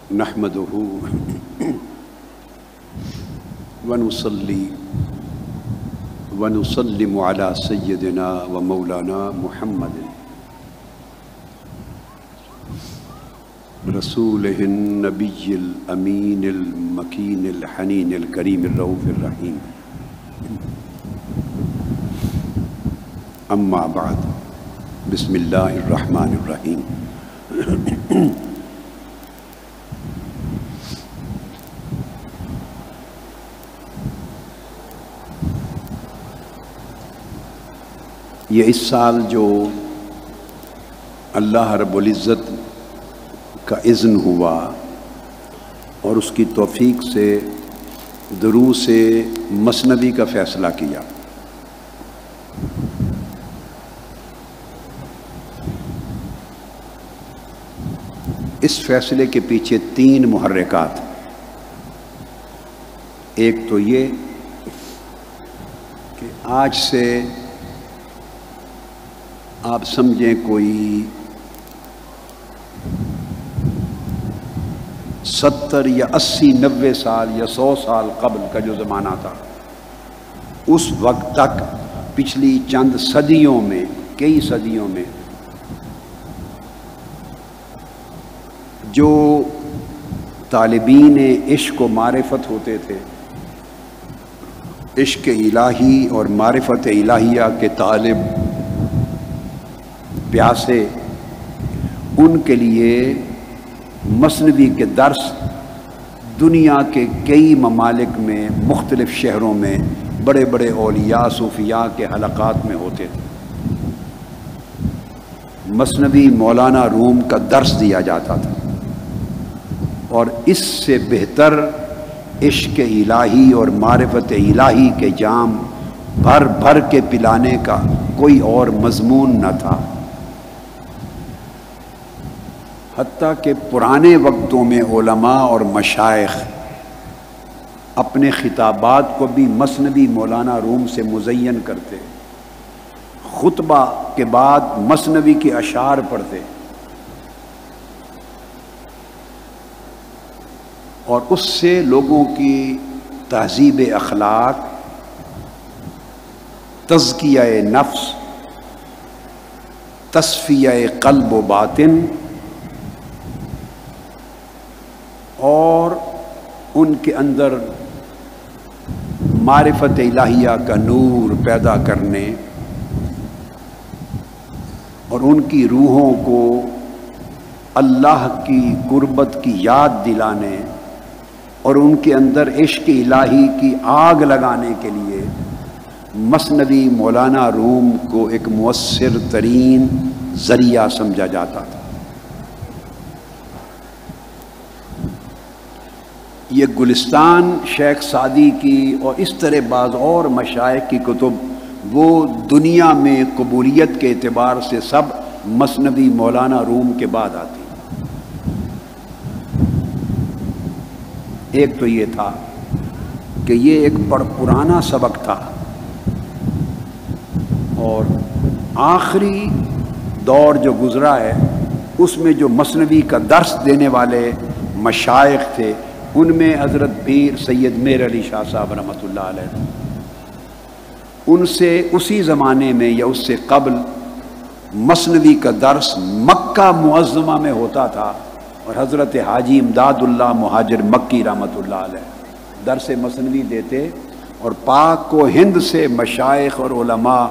نحمده ونصلي ونسلم على سيدنا ومولانا محمد رسوله النبي الأمين المكين الحنين الكريم الرؤوف الرحيم. أما بعد، بسم الله الرحمن الرحيم. یہ اس سال جو اللہ رب العزت کا اذن ہوا اور اس کی توفیق سے دروس مثنوی کا فیصلہ کیا، اس فیصلے کے پیچھے 3 محرکات. ایک تو یہ کہ آج سے آپ سمجھیں کوئی 70 یا 80 90 سال یا 100 سال قبل کا جو زمانہ تھا، اس وقت تک پچھلی چند صدیوں میں، کئی صدیوں میں جو طالبین عشق و معرفت ہوتے تھے، عشق الہی اور معرفت الہیہ کے طالب پیاسے، ان کے لیے مثنوی کے درس دنیا کے کئی ممالک میں، مختلف شہروں میں بڑے بڑے اولیاء صوفیاء کے حلقات میں ہوتے تھے. مثنوی مولانا روم کا درس دیا جاتا تھا، اور اس سے بہتر عشق الہی اور معرفت الہی کے جام بھر بھر کے پلانے کا کوئی اور مضمون نہ تھا. حتیٰ کہ پرانے وقتوں میں علماء اور مشائخ اپنے خطابات کو بھی مثنوی مولانا روم سے مزین کرتے، خطبہ کے بعد مثنوی کے اشعار پڑھتے، اور اس سے لوگوں کی تہذیب اخلاق، تزکیہ نفس، تصفیہ قلب و باطن اور ان کے اندر معرفت الہیہ کا نور پیدا کرنے اور ان کی روحوں کو اللہ کی قربت کی یاد دلانے اور ان کے اندر عشق الہی کی آگ لگانے کے لیے مثنوی مولانا روم کو ایک مؤثر ترین ذریعہ سمجھا جاتا تھا. یہ گلستان شیخ سعدی کی اور اس طرح بعض اور مشائخ کی کتب وہ دنیا میں قبولیت کے اعتبار سے سب مثنوی مولانا روم کے بعد آتی. ایک تو یہ تھا کہ یہ ایک بڑا پرانا سبق تھا، اور آخری دور جو گزرا ہے اس میں جو مثنوی کا درس دینے والے مشائخ تھے، ان میں حضرت پیر سید میر علی شاہ صاحب رحمۃ اللہ علیہ، ان سے اسی زمانے میں یا اس سے قبل مثنوی کا درس مکہ معظمہ میں ہوتا تھا، اور حضرت حاجی امداد اللہ مہاجر مکی رحمۃ اللہ علیہ درس مثنوی دیتے، اور پاک و ہند سے مشائخ اور علماء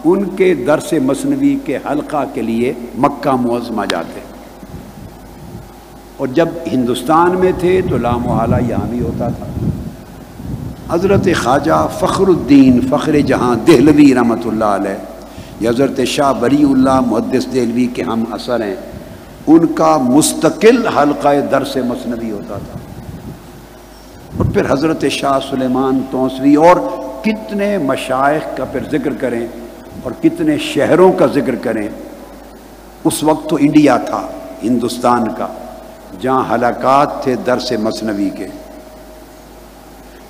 ان کے درس مثنوی کے حلقہ کے لیے مکہ معظمہ جاتے. اور جب ہندوستان میں تھے تو لا محالہ یہاں بھی ہوتا تھا. حضرت خواجہ فخر الدین فخر جہاں دہلوی رحمۃ اللہ علیہ یا حضرت شاہ ولی اللہ محدث دہلوی کے ہم اثر ہیں، ان کا مستقل حلقہ درس مثنوی ہوتا تھا. اور پھر حضرت شاہ سلیمان توسوی اور کتنے مشائخ کا پھر ذکر کریں اور کتنے شہروں کا ذکر کریں. اس وقت تو انڈیا تھا، ہندوستان کا، جہاں حلقات تھے درس مثنوی کے.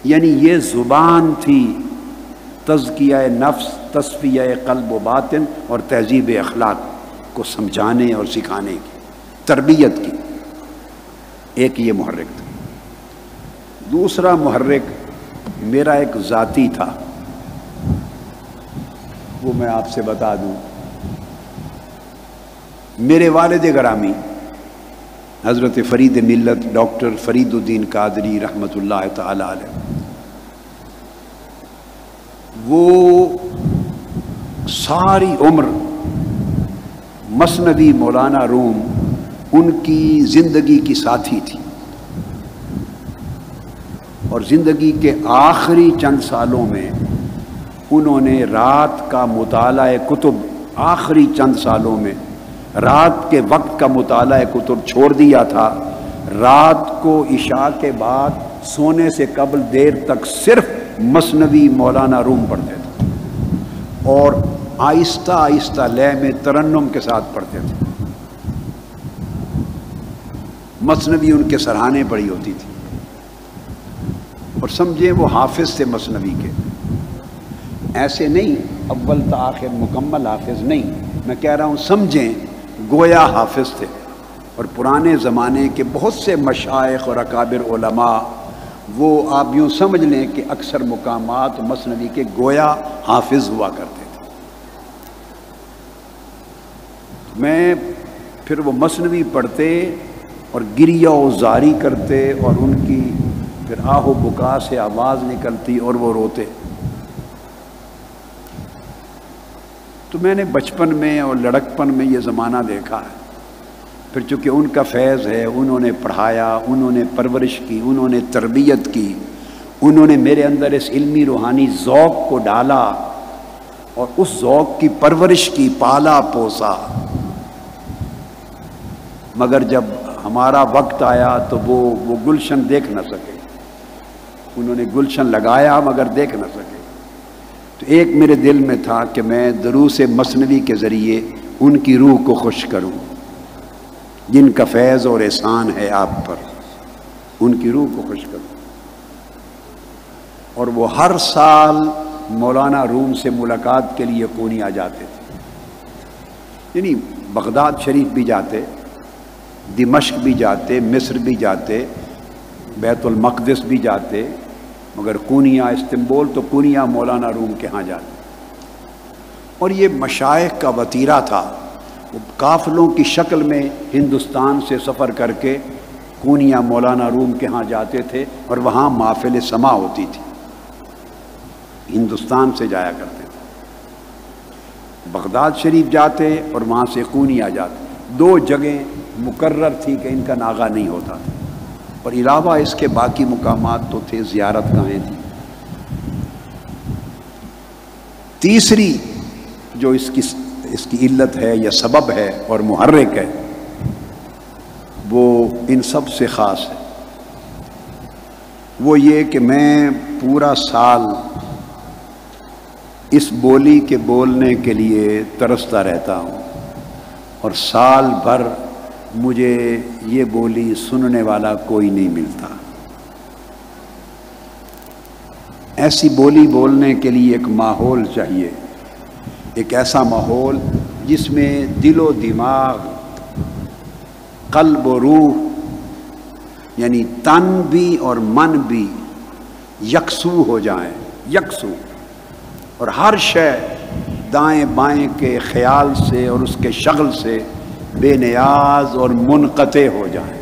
یعنی یہ زبان تھی تزکیہ نفس، تصفیہ قلب و باطن اور تہذیب اخلاق کو سمجھانے اور سکھانے کی، تربیت کی. ایک یہ محرک تھا۔ دوسرا محرک میرا ایک ذاتی تھا، وہ میں آپ سے بتا دوں۔ میرے والد گرامی حضرت فرید ملت ڈاکٹر فرید الدین قادری رحمۃ اللہ تعالی علیہ، وہ ساری عمر مثنوی مولانا روم ان کی زندگی کی ساتھی تھی، اور زندگی کے آخری چند سالوں میں انہوں نے رات کا مطالعہ کتب، آخری چند سالوں میں رات کے وقت کا مطالعہ کتب چھوڑ دیا تھا۔ رات کو عشاء کے بعد سونے سے قبل دیر تک صرف مثنوی مولانا روم پڑھتے تھے، اور آہستہ آہستہ لے میں ترنم کے ساتھ پڑھتے تھے۔ مثنوی ان کے سرہانے پڑھی ہوتی تھی، اور سمجھیں وہ حافظ تھے مثنوی کے، ایسے نہیں اول تا آخر مکمل حافظ نہیں، میں کہہ رہا ہوں سمجھیں گویا حافظ تھے۔ اور پرانے زمانے کے بہت سے مشائخ اور اکابر علماء، وہ آپ یوں سمجھ لیں کہ اکثر مقامات مثنوی کے گویا حافظ ہوا کرتے تھے۔ میں پھر وہ مثنوی پڑھتے اور گریہ و زاری کرتے، اور ان کی پھر آہ و بکا سے آواز نکلتی اور وہ روتے۔ تو میں نے بچپن میں اور لڑکپن میں یہ زمانہ دیکھا ہے۔ پھر چونکہ ان کا فیض ہے، انہوں نے پڑھایا، انہوں نے پرورش کی، انہوں نے تربیت کی، انہوں نے میرے اندر اس علمی روحانی ذوق کو ڈالا اور اس ذوق کی پرورش کی، پالا پوسا۔ مگر جب ہمارا وقت آیا تو وہ گلشن دیکھ نہ سکے، انہوں نے گلشن لگایا مگر دیکھ نہ سکے۔ تو ایک میرے دل میں تھا کہ میں دروس مثنوی کے ذریعے ان کی روح کو خوش کروں، جن کا فیض اور احسان ہے آپ پر، ان کی روح کو خوش کروں۔ اور وہ ہر سال مولانا روم سے ملاقات کے لیے قونیا جاتے تھے، یعنی بغداد شریف بھی جاتے، دمشق بھی جاتے، مصر بھی جاتے، بیت المقدس بھی جاتے، مگر قونیا استنبول تو قونیا مولانا روم کے ہاں جاتے۔ اور یہ مشائخ کا وتیرہ تھا، وہ قافلوں کی شکل میں ہندوستان سے سفر کر کے قونیا مولانا روم کے ہاں جاتے تھے، اور وہاں محفل سما ہوتی تھی، ہندوستان سے جایا کرتے تھے۔ بغداد شریف جاتے اور وہاں سے قونیا جاتے، دو جگہیں مقرر تھی کہ ان کا ناغہ نہیں ہوتا تھا، اور علاوہ اس کے باقی مقامات تو تھے، زیارت گاہیں تھیں۔ تیسری جو اس کی علت ہے یا سبب ہے اور محرک ہے، وہ ان سب سے خاص ہے، وہ یہ کہ میں پورا سال اس بولی کے بولنے کے لیے ترستا رہتا ہوں، اور سال بھر مجھے یہ بولی سننے والا کوئی نہیں ملتا۔ ایسی بولی بولنے کے لیے ایک ماحول چاہیے، ایک ایسا ماحول جس میں دل و دماغ، قلب و روح، یعنی تن بھی اور من بھی یکسو ہو جائیں، یکسو، اور ہر شے دائیں بائیں کے خیال سے اور اس کے شغل سے بے نیاز اور منقطع ہو جائیں،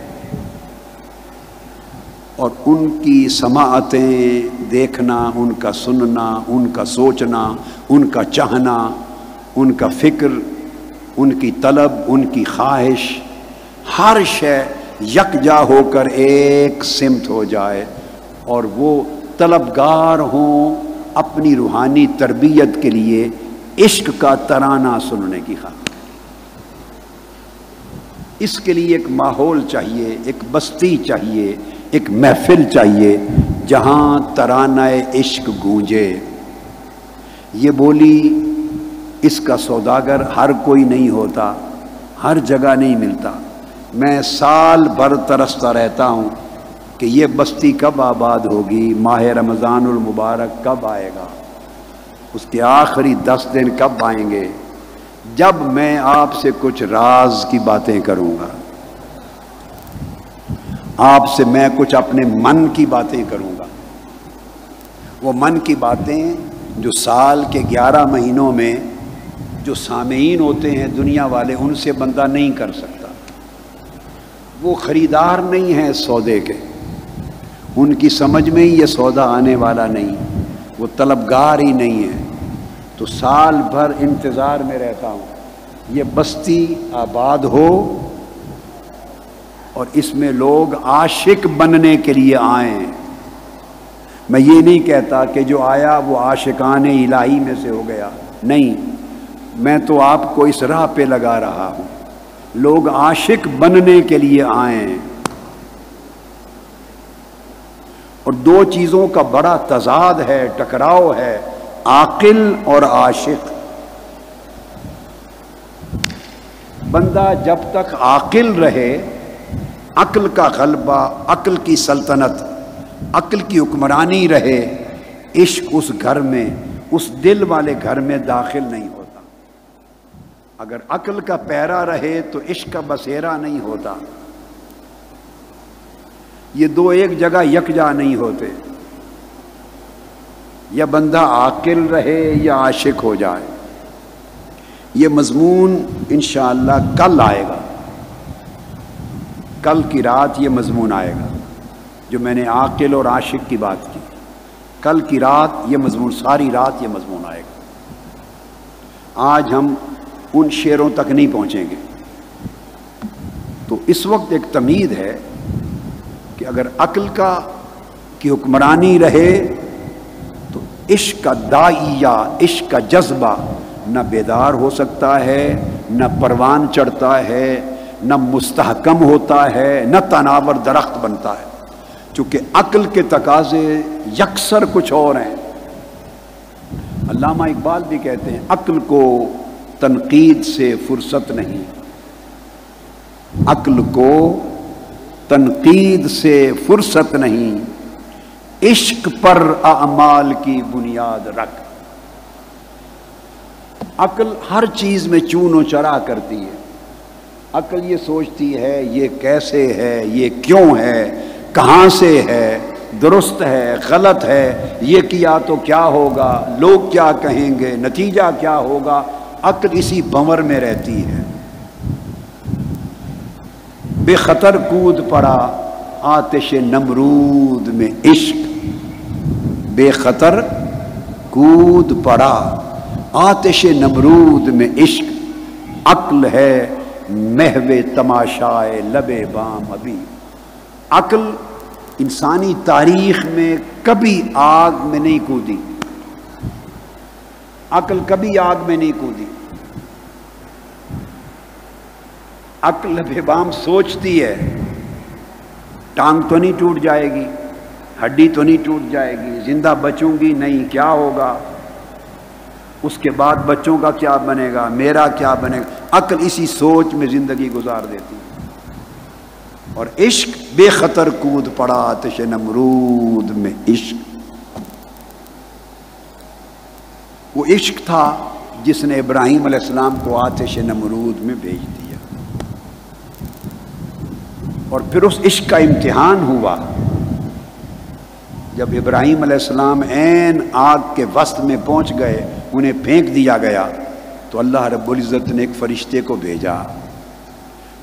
اور ان کی سماعتیں دیکھنا، ان کا سننا، ان کا سوچنا، ان کا چاہنا، ان کا فکر، ان کی طلب، ان کی خواہش، ہر شے یکجا ہو کر ایک سمت ہو جائے، اور وہ طلبگار ہوں اپنی روحانی تربیت کے لیے عشق کا ترانہ سننے کی خواہش۔ اس کے لیے ایک ماحول چاہیے، ایک بستی چاہیے، ایک محفل چاہیے جہاں ترانہ عشق گونجے۔ یہ بولی، اس کا سوداگر ہر کوئی نہیں ہوتا، ہر جگہ نہیں ملتا۔ میں سال بھر ترستا رہتا ہوں کہ یہ بستی کب آباد ہوگی، ماہ رمضان المبارک کب آئے گا، اس کے آخری 10 دن کب آئیں گے، جب میں آپ سے کچھ راز کی باتیں کروں گا۔ آپ سے میں کچھ اپنے من کی باتیں کروں گا، وہ من کی باتیں جو سال کے 11 مہینوں میں جو سامعین ہوتے ہیں دنیا والے، ان سے بندہ نہیں کر سکتا۔ وہ خریدار نہیں ہیں سودے کے، ان کی سمجھ میں ہی یہ سودا آنے والا نہیں، وہ طلبگار ہی نہیں ہے۔ تو سال بھر انتظار میں رہتا ہوں یہ بستی آباد ہو اور اس میں لوگ عاشق بننے کے لیے آئیں۔ میں یہ نہیں کہتا کہ جو آیا وہ عاشقان الہی میں سے ہو گیا، نہیں، میں تو آپ کو اس راہ پہ لگا رہا ہوں، لوگ عاشق بننے کے لیے آئیں۔ اور دو چیزوں کا بڑا تضاد ہے، ٹکراؤ ہے، عاقل اور عاشق۔ بندہ جب تک عاقل رہے، عقل کا غلبہ، عقل کی سلطنت، عقل کی حکمرانی رہے، عشق اس گھر میں، اس دل والے گھر میں داخل نہیں ہوتا۔ اگر عقل کا پیرا رہے تو عشق کا بسیرا نہیں ہوتا۔ یہ دو ایک جگہ یکجا نہیں ہوتے، یا بندہ عاقل رہے یا عاشق ہو جائے۔ یہ مضمون انشاءاللہ کل آئے گا، کل کی رات یہ مضمون آئے گا جو میں نے عاقل اور عاشق کی بات کی۔ کل کی رات یہ مضمون، ساری رات یہ مضمون آئے گا۔ آج ہم ان شعروں تک نہیں پہنچیں گے۔ تو اس وقت ایک تمہید ہے کہ اگر عقل کی حکمرانی رہے تو عشق کا داعیہ، عشق کا جذبہ نہ بیدار ہو سکتا ہے، نہ پروان چڑھتا ہے، نہ مستحکم ہوتا ہے، نہ تناور درخت بنتا ہے، چونکہ عقل کے تقاضے یکسر کچھ اور ہیں۔ علامہ اقبال بھی کہتے ہیں عقل کو تنقید سے فرصت نہیں، عقل کو تنقید سے فرصت نہیں، عشق پر اعمال کی بنیاد رکھ۔ عقل ہر چیز میں چون و چرا کرتی ہے۔ عقل یہ سوچتی ہے یہ کیسے ہے، یہ کیوں ہے، کہاں سے ہے، درست ہے، غلط ہے، یہ کیا تو کیا ہوگا، لوگ کیا کہیں گے، نتیجہ کیا ہوگا۔ عقل اسی بھنور میں رہتی ہے۔ بے خطر کود پڑا آتش نمرود میں عشق، بے خطر کود پڑا آتش نمرود میں عشق، عقل ہے محو تماشائے لب بام ابھی۔ عقل انسانی تاریخ میں کبھی آگ میں نہیں کودی، عقل کبھی آگ میں نہیں کودی۔ عقل لب بام سوچتی ہے ٹانگ تو نہیں ٹوٹ جائے گی، ہڈی تو نہیں ٹوٹ جائے گی، زندہ بچوں گی نہیں، کیا ہوگا، اس کے بعد بچوں کا کیا بنے گا، میرا کیا بنے گا۔ عقل اسی سوچ میں زندگی گزار دیتی ہے۔ اور عشق بے خطر کود پڑا آتش نمرود میں عشق، وہ عشق تھا جس نے ابراہیم علیہ السلام کو آتش نمرود میں بھیج دیا۔ اور پھر اس عشق کا امتحان ہوا جب ابراہیم علیہ السلام عین آگ کے وسط میں پہنچ گئے، انہیں پھینک دیا گیا، تو اللہ رب العزت نے ایک فرشتے کو بھیجا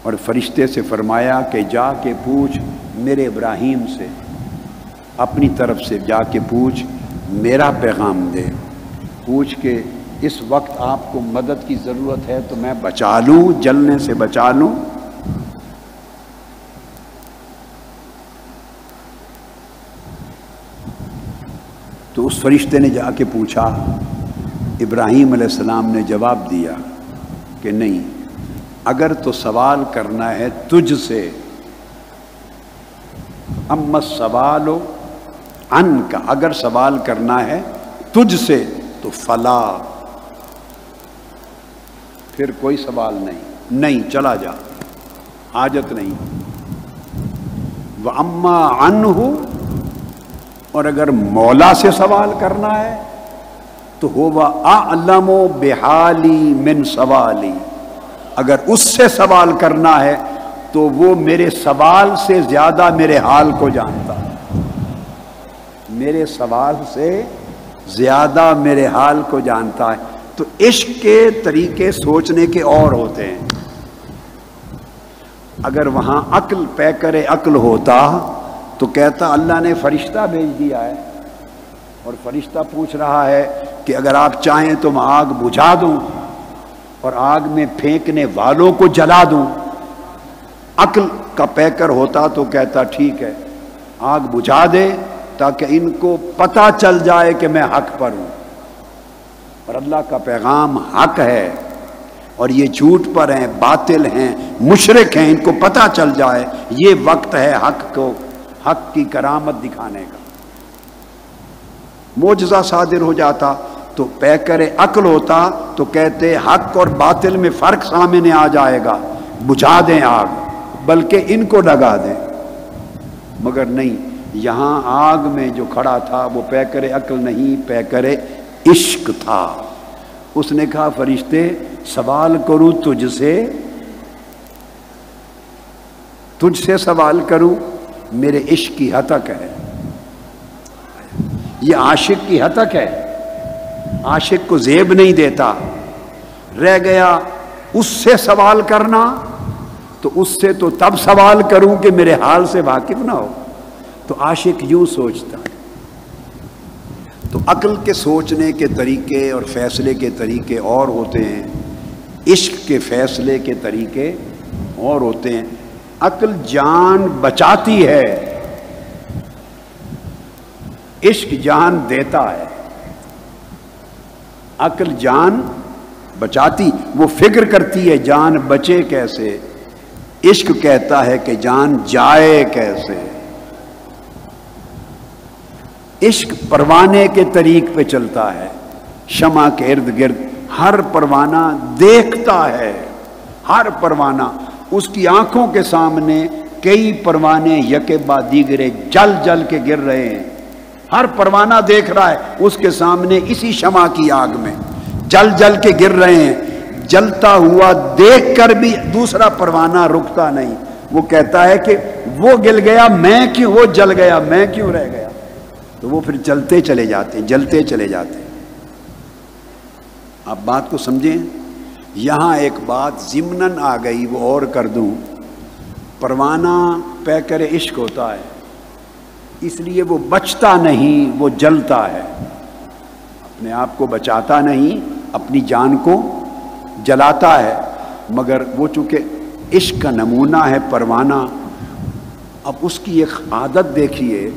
اور فرشتے سے فرمایا کہ جا کے پوچھ میرے ابراہیم سے، اپنی طرف سے جا کے پوچھ، میرا پیغام دے، پوچھ کہ اس وقت آپ کو مدد کی ضرورت ہے تو میں بچا لوں، جلنے سے بچا لوں۔ تو اس فرشتے نے جا کے پوچھا، ابراہیم علیہ السلام نے جواب دیا کہ نہیں، اگر تو سوال کرنا ہے تجھ سے، اما السوال عنک، اگر سوال کرنا ہے تجھ سے تو فلا، پھر کوئی سوال نہیں، چلا جا، حاجت نہیں۔ وَأَمَّا عَنْهُ، اور اگر مولا سے سوال کرنا ہے تو هُوَ أَعْلَمُ بِحَالِي مِنْ سَوَالِي، اگر اس سے سوال کرنا ہے تو وہ میرے سوال سے زیادہ میرے حال کو جانتا ہے، میرے سوال سے زیادہ میرے حال کو جانتا ہے۔ تو عشق کے طریقے سوچنے کے اور ہوتے ہیں۔ اگر وہاں عقل پیکر عقل ہوتا تو کہتا اللہ نے فرشتہ بھیج دیا ہے اور فرشتہ پوچھ رہا ہے کہ اگر آپ چاہیں تو میں آگ بجھا دوں اور آگ میں پھینکنے والوں کو جلا دوں۔ عقل کا پیکر ہوتا تو کہتا ٹھیک ہے آگ بجھا دے تاکہ ان کو پتہ چل جائے کہ میں حق پر ہوں، اور اللہ کا پیغام حق ہے اور یہ جھوٹ پر ہیں، باطل ہیں، مشرک ہیں، ان کو پتہ چل جائے یہ وقت ہے حق کی کرامت دکھانے کا۔ معجزہ صادر ہو جاتا تو پیکر عقل ہوتا تو کہتے حق اور باطل میں فرق سامنے آ جائے گا، بجھا دیں آگ، بلکہ ان کو ڈگا دیں۔ مگر نہیں، یہاں آگ میں جو کھڑا تھا وہ پیکر عقل نہیں، پیکر عشق تھا۔ اس نے کہا فرشتے سوال کروں تجھ سے سوال کروں، میرے عشق کی ہتک ہے، یہ عاشق کی ہتک ہے، عاشق کو زیب نہیں دیتا۔ رہ گیا اس سے سوال کرنا، تو اس سے تو تب سوال کروں کہ میرے حال سے واقف نہ ہو۔ تو عاشق یوں سوچتا ہے۔ تو عقل کے سوچنے کے طریقے اور فیصلے کے طریقے اور ہوتے ہیں، عشق کے فیصلے کے طریقے اور ہوتے ہیں۔ عقل جان بچاتی ہے، عشق جان دیتا ہے۔ عقل جان بچاتی، وہ فکر کرتی ہے جان بچے کیسے، عشق کہتا ہے کہ جان جائے کیسے۔ عشق پروانے کے طریق پہ چلتا ہے، شمع کے ارد گرد ہر پروانہ دیکھتا ہے، ہر پروانہ اس کی آنکھوں کے سامنے کئی پروانے یکے بعد دیگرے جل جل کے گر رہے ہیں، ہر پروانہ دیکھ رہا ہے اس کے سامنے اسی شمع کی آگ میں جل جل کے گر رہے ہیں۔ جلتا ہوا دیکھ کر بھی دوسرا پروانہ رکتا نہیں، وہ کہتا ہے کہ وہ گل گیا میں کیوں، وہ جل گیا میں کیوں رہ گیا، تو وہ پھر جلتے چلے جاتے ہیں، جلتے چلے جاتے ہیں۔ آپ بات کو سمجھیں، یہاں ایک بات ضمناً آ گئی وہ اور کر دوں، پروانہ پیکر عشق ہوتا ہے، اس لیے وہ بچتا نہیں، وہ جلتا ہے، اپنے آپ کو بچاتا نہیں، اپنی جان کو جلاتا ہے۔ مگر وہ چونکہ عشق کا نمونہ ہے پروانہ، اب اس کی ایک عادت دیکھیے،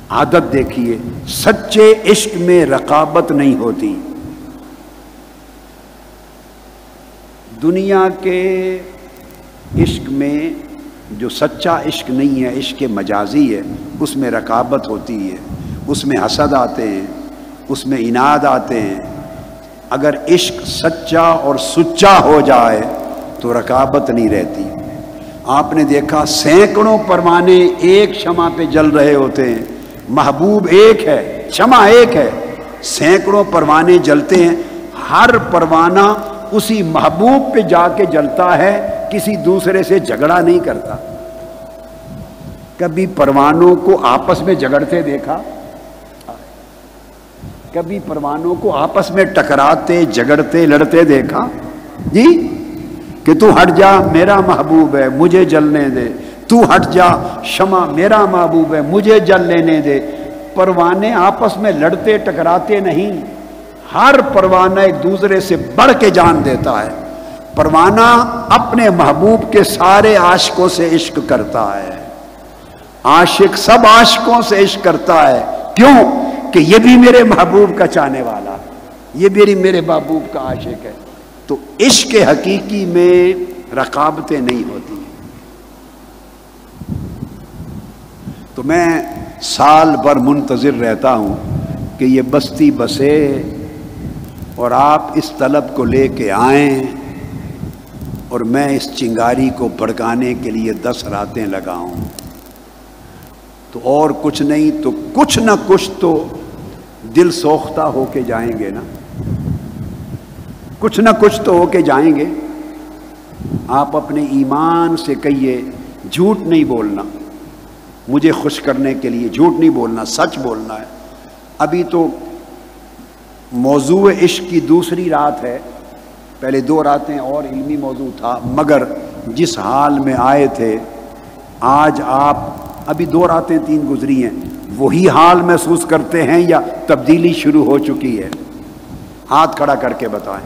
عادت دیکھیے، سچے عشق میں رقابت نہیں ہوتی۔ دنیا کے عشق میں جو سچا عشق نہیں ہے، عشق مجازی ہے، اس میں رقابت ہوتی ہے، اس میں حسد آتے ہیں، اس میں عناد آتے ہیں۔ اگر عشق سچا اور سچا ہو جائے تو رقابت نہیں رہتی۔ آپ نے دیکھا سینکڑوں پروانے ایک شمع پہ جل رہے ہوتے ہیں، محبوب ایک ہے، شمع ایک ہے، سینکڑوں پروانے جلتے ہیں، ہر پروانہ اسی محبوب پہ جا کے جلتا ہے، کسی دوسرے سے جھگڑا نہیں کرتا۔ کبھی پروانوں کو آپس میں جھگڑتے دیکھا؟ کبھی پروانوں کو آپس میں ٹکراتے جھگڑتے لڑتے دیکھا؟ جی، کہ تو ہٹ جا میرا محبوب ہے مجھے جلنے دے، تو ہٹ جا شمع میرا محبوب ہے مجھے جل لینے دے۔ پروانے آپس میں لڑتے ٹکراتے نہیں، ہر پروانہ ایک دوسرے سے بڑھ کے جان دیتا ہے۔ پروانہ اپنے محبوب کے سارے عاشقوں سے عشق کرتا ہے، عاشق سب عاشقوں سے عشق کرتا ہے۔ کیوں؟ کہ یہ بھی میرے محبوب کا چاہنے والا، یہ بھی میرے محبوب کا عاشق ہے۔ تو عشق حقیقی میں رقابتیں نہیں ہوتی۔ تو میں سال بھر منتظر رہتا ہوں کہ یہ بستی بسے اور آپ اس طلب کو لے کے آئیں اور میں اس چنگاری کو بھڑکانے کے لیے 10 راتیں لگاؤں۔ تو اور کچھ نہیں تو کچھ نہ کچھ تو دل سوختہ ہو کے جائیں گے نا، کچھ نہ کچھ تو ہو کے جائیں گے۔ آپ اپنے ایمان سے کہیے جھوٹ نہیں بولنا، مجھے خوش کرنے کے لیے جھوٹ نہیں بولنا، سچ بولنا ہے۔ ابھی تو موضوع عشق کی دوسری رات ہے، پہلے 2 راتیں اور علمی موضوع تھا، مگر جس حال میں آئے تھے آج آپ ابھی 2 راتیں 3 گزری ہیں، وہی حال محسوس کرتے ہیں یا تبدیلی شروع ہو چکی ہے؟ ہاتھ کھڑا کر کے بتائیں۔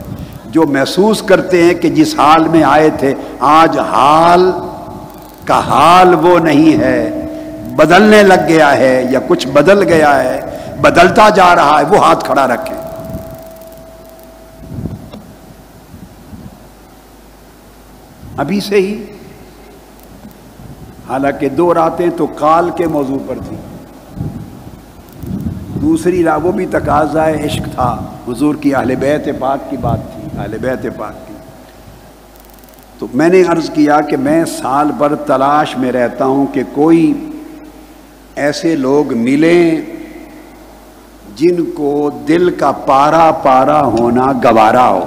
جو محسوس کرتے ہیں کہ جس حال میں آئے تھے آج حال کا حال وہ نہیں ہے، بدلنے لگ گیا ہے یا کچھ بدل گیا ہے، بدلتا جا رہا ہے، وہ ہاتھ کھڑا رکھیں۔ ابھی سے ہی، حالانکہ 2 راتیں تو کال کے موضوع پر تھی، دوسری رات وہ بھی تقاضا عشق تھا، حضور کی اہل بیت پاک کی بات تھی، اہل بیت پاک کی۔ تو میں نے عرض کیا کہ میں سال بھر تلاش میں رہتا ہوں کہ کوئی ایسے لوگ ملیں جن کو دل کا پارا پارا ہونا گوارا ہو،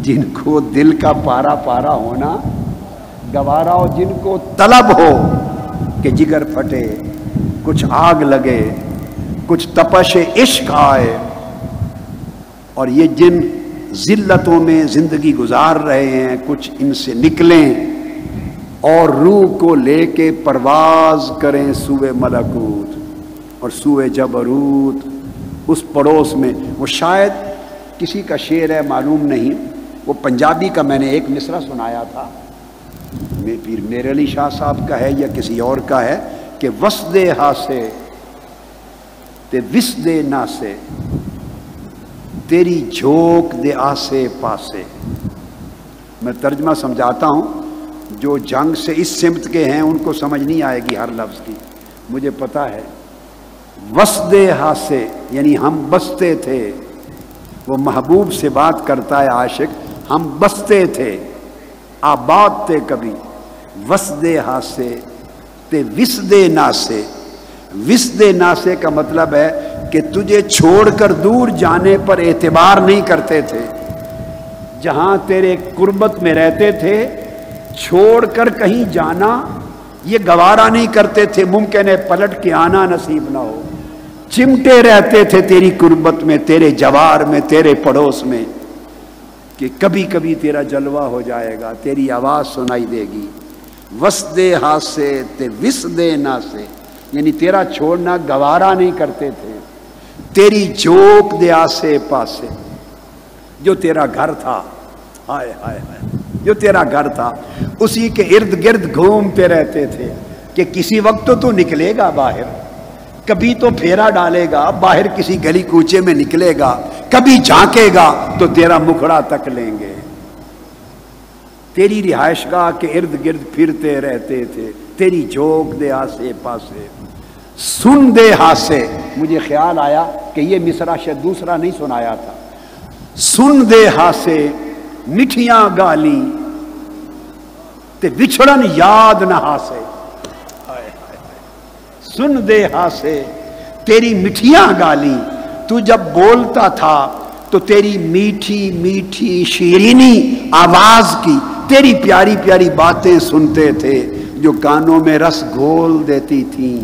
جن کو دل کا پارا پارا ہونا گوارا ہو، جن کو طلب ہو کہ جگر پھٹے، کچھ آگ لگے، کچھ تپش عشق آئے، اور یہ جن ذلتوں میں زندگی گزار رہے ہیں کچھ ان سے نکلیں اور روح کو لے کے پرواز کریں سوئے ملکوت اور سوئے جبروت۔ اس پڑوس میں وہ شاید کسی کا شعر ہے، معلوم نہیں، وہ پنجابی کا میں نے ایک مصرع سنایا تھا، پیر میر علی شاہ صاحب کا ہے یا کسی اور کا ہے، کہ وسدے ہاسے تے وسدے ناسے، تیری جھوک دے آسے پاسے۔ میں ترجمہ سمجھاتا ہوں، جو جنگ سے اس سمت کے ہیں ان کو سمجھ نہیں آئے گی ہر لفظ کی، مجھے پتا ہے۔ وسدے ہاسے یعنی ہم بستے تھے، وہ محبوب سے بات کرتا ہے عاشق، ہم بستے تھے، آباد تھے کبھی، وسدے ہاسے تے وسدے ناسے۔ وسدے ناسے کا مطلب ہے کہ تجھے چھوڑ کر دور جانے پر اعتبار نہیں کرتے تھے، جہاں تیرے قربت میں رہتے تھے چھوڑ کر کہیں جانا یہ گوارا نہیں کرتے تھے، ممکن ہے پلٹ کے آنا نصیب نہ ہو، چمٹے رہتے تھے تیری قربت میں، تیرے جوار میں، تیرے پڑوس میں، کہ کبھی کبھی تیرا جلوہ ہو جائے گا، تیری آواز سنائی دے گی۔ وسدے ہاسے تے وسدے ناسے، یعنی تیرا چھوڑنا گوارا نہیں کرتے تھے۔ تیری جھوک دے آسے پاسے، جو تیرا گھر تھا، ہائے ہائے ہائے، جو تیرا گھر تھا اسی کے ارد گرد گھومتے رہتے تھے کہ کسی وقت تو نکلے گا باہر، کبھی تو پھیرا ڈالے گا باہر، کسی گلی کوچے میں نکلے گا، کبھی جھانکے گا تو تیرا مکھڑا تک لیں گے۔ تیری رہائش گاہ کے ارد گرد پھرتے رہتے تھے، تیری جھوک دے آسے پاسے، سن دے ہاسے۔ مجھے خیال آیا کہ یہ مصرع شاید دوسرا نہیں سنایا تھا۔ سن دے ہاسے مٹھیاں گالی تے وچھڑن یاد نہ ہاسے، سن دے ہاسے تیری مٹھیاں گالی، تو جب بولتا تھا تو تیری میٹھی میٹھی شیرینی آواز کی، تیری پیاری پیاری باتیں سنتے تھے جو کانوں میں رس گھول دیتی تھیں،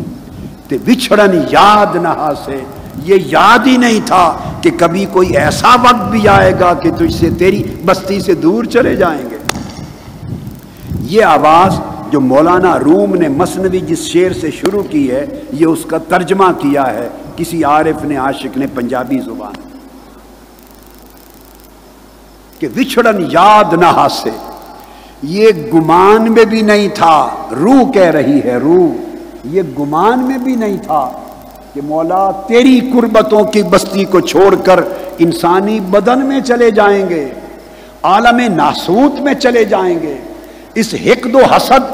تے وچھڑن یاد نہ ہاسے، یہ یاد ہی نہیں تھا کہ کبھی کوئی ایسا وقت بھی آئے گا کہ تجھ سے تیری بستی سے دور چلے جائیں گے۔ یہ آواز جو مولانا روم نے مثنوی جس شعر سے شروع کی ہے، یہ اس کا ترجمہ کیا ہے کسی عارف نے، عاشق نے، پنجابی زبان، کہ وچھڑن یاد نہ ہاسے۔ یہ گمان میں بھی نہیں تھا، روح کہہ رہی ہے، روح، یہ گمان میں بھی نہیں تھا کہ مولا تیری قربتوں کی بستی کو چھوڑ کر انسانی بدن میں چلے جائیں گے، عالم ناسوت میں چلے جائیں گے، اس حقد و حسد،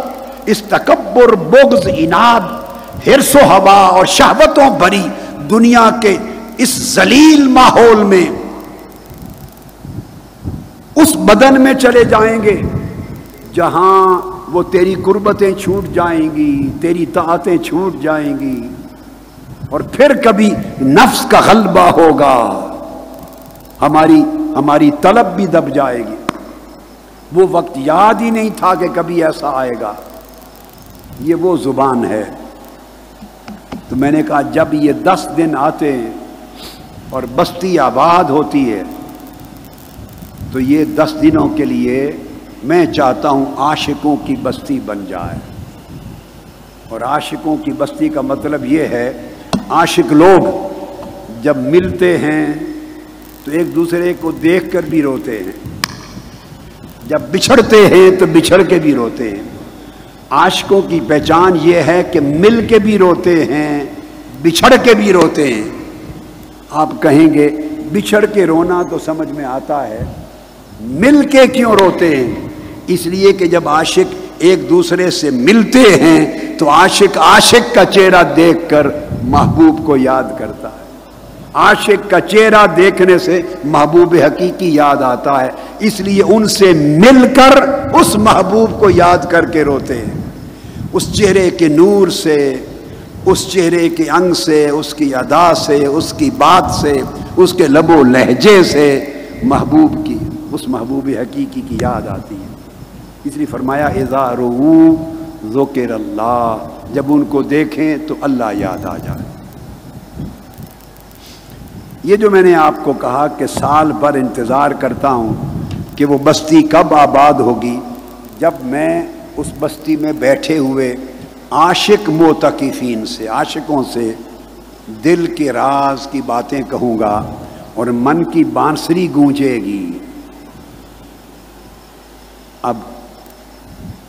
اس تکبر، بغض، عناد، حرص و ہوا اور شہوتوں بھری دنیا کے اس ذلیل ماحول میں اس بدن میں چلے جائیں گے جہاں وہ تیری قربتیں چھوٹ جائیں گی، تیری طاعتیں چھوٹ جائیں گی، اور پھر کبھی نفس کا غلبہ ہوگا، ہماری طلب بھی دب جائے گی۔ وہ وقت یاد ہی نہیں تھا کہ کبھی ایسا آئے گا. یہ وہ زبان ہے. تو میں نے کہا جب یہ 10 دن آتے ہیں اور بستی آباد ہوتی ہے تو یہ 10 دنوں کے لیے میں چاہتا ہوں عاشقوں کی بستی بن جائے. اور عاشقوں کی بستی کا مطلب یہ ہے عاشق لوگ جب ملتے ہیں تو ایک دوسرے کو دیکھ کر بھی روتے ہیں, جب بچھڑتے ہیں تو بچھڑ کے بھی روتے ہیں. عاشقوں کی پہچان یہ ہے کہ مل کے بھی روتے ہیں, بچھڑ کے بھی روتے ہیں. آپ کہیں گے بچھڑ کے رونا تو سمجھ میں آتا ہے, مل کے کیوں روتے ہیں؟ اس لیے کہ جب عاشق ایک دوسرے سے ملتے ہیں تو عاشق عاشق کا چہرہ دیکھ کر محبوب کو یاد کرتا ہے. عاشق کا چہرہ دیکھنے سے محبوب حقیقی یاد آتا ہے, اس لیے ان سے مل کر اس محبوب کو یاد کر کے روتے ہیں. اس چہرے کے نور سے, اس چہرے کے انگ سے, اس کی ادا سے, اس کی بات سے, اس کے لب و لہجے سے محبوب کی, اس محبوب حقیقی کی یاد آتی ہے. اس لیے فرمایا اذا رؤوا ذکر اللہ, جب ان کو دیکھیں تو اللہ یاد آ جائے. یہ جو میں نے آپ کو کہا کہ سال بھر انتظار کرتا ہوں کہ وہ بستی کب آباد ہوگی, جب میں اس بستی میں بیٹھے ہوئے عاشق معتکفین سے, عاشقوں سے دل کے راز کی باتیں کہوں گا اور من کی بانسری گونجے گی. اب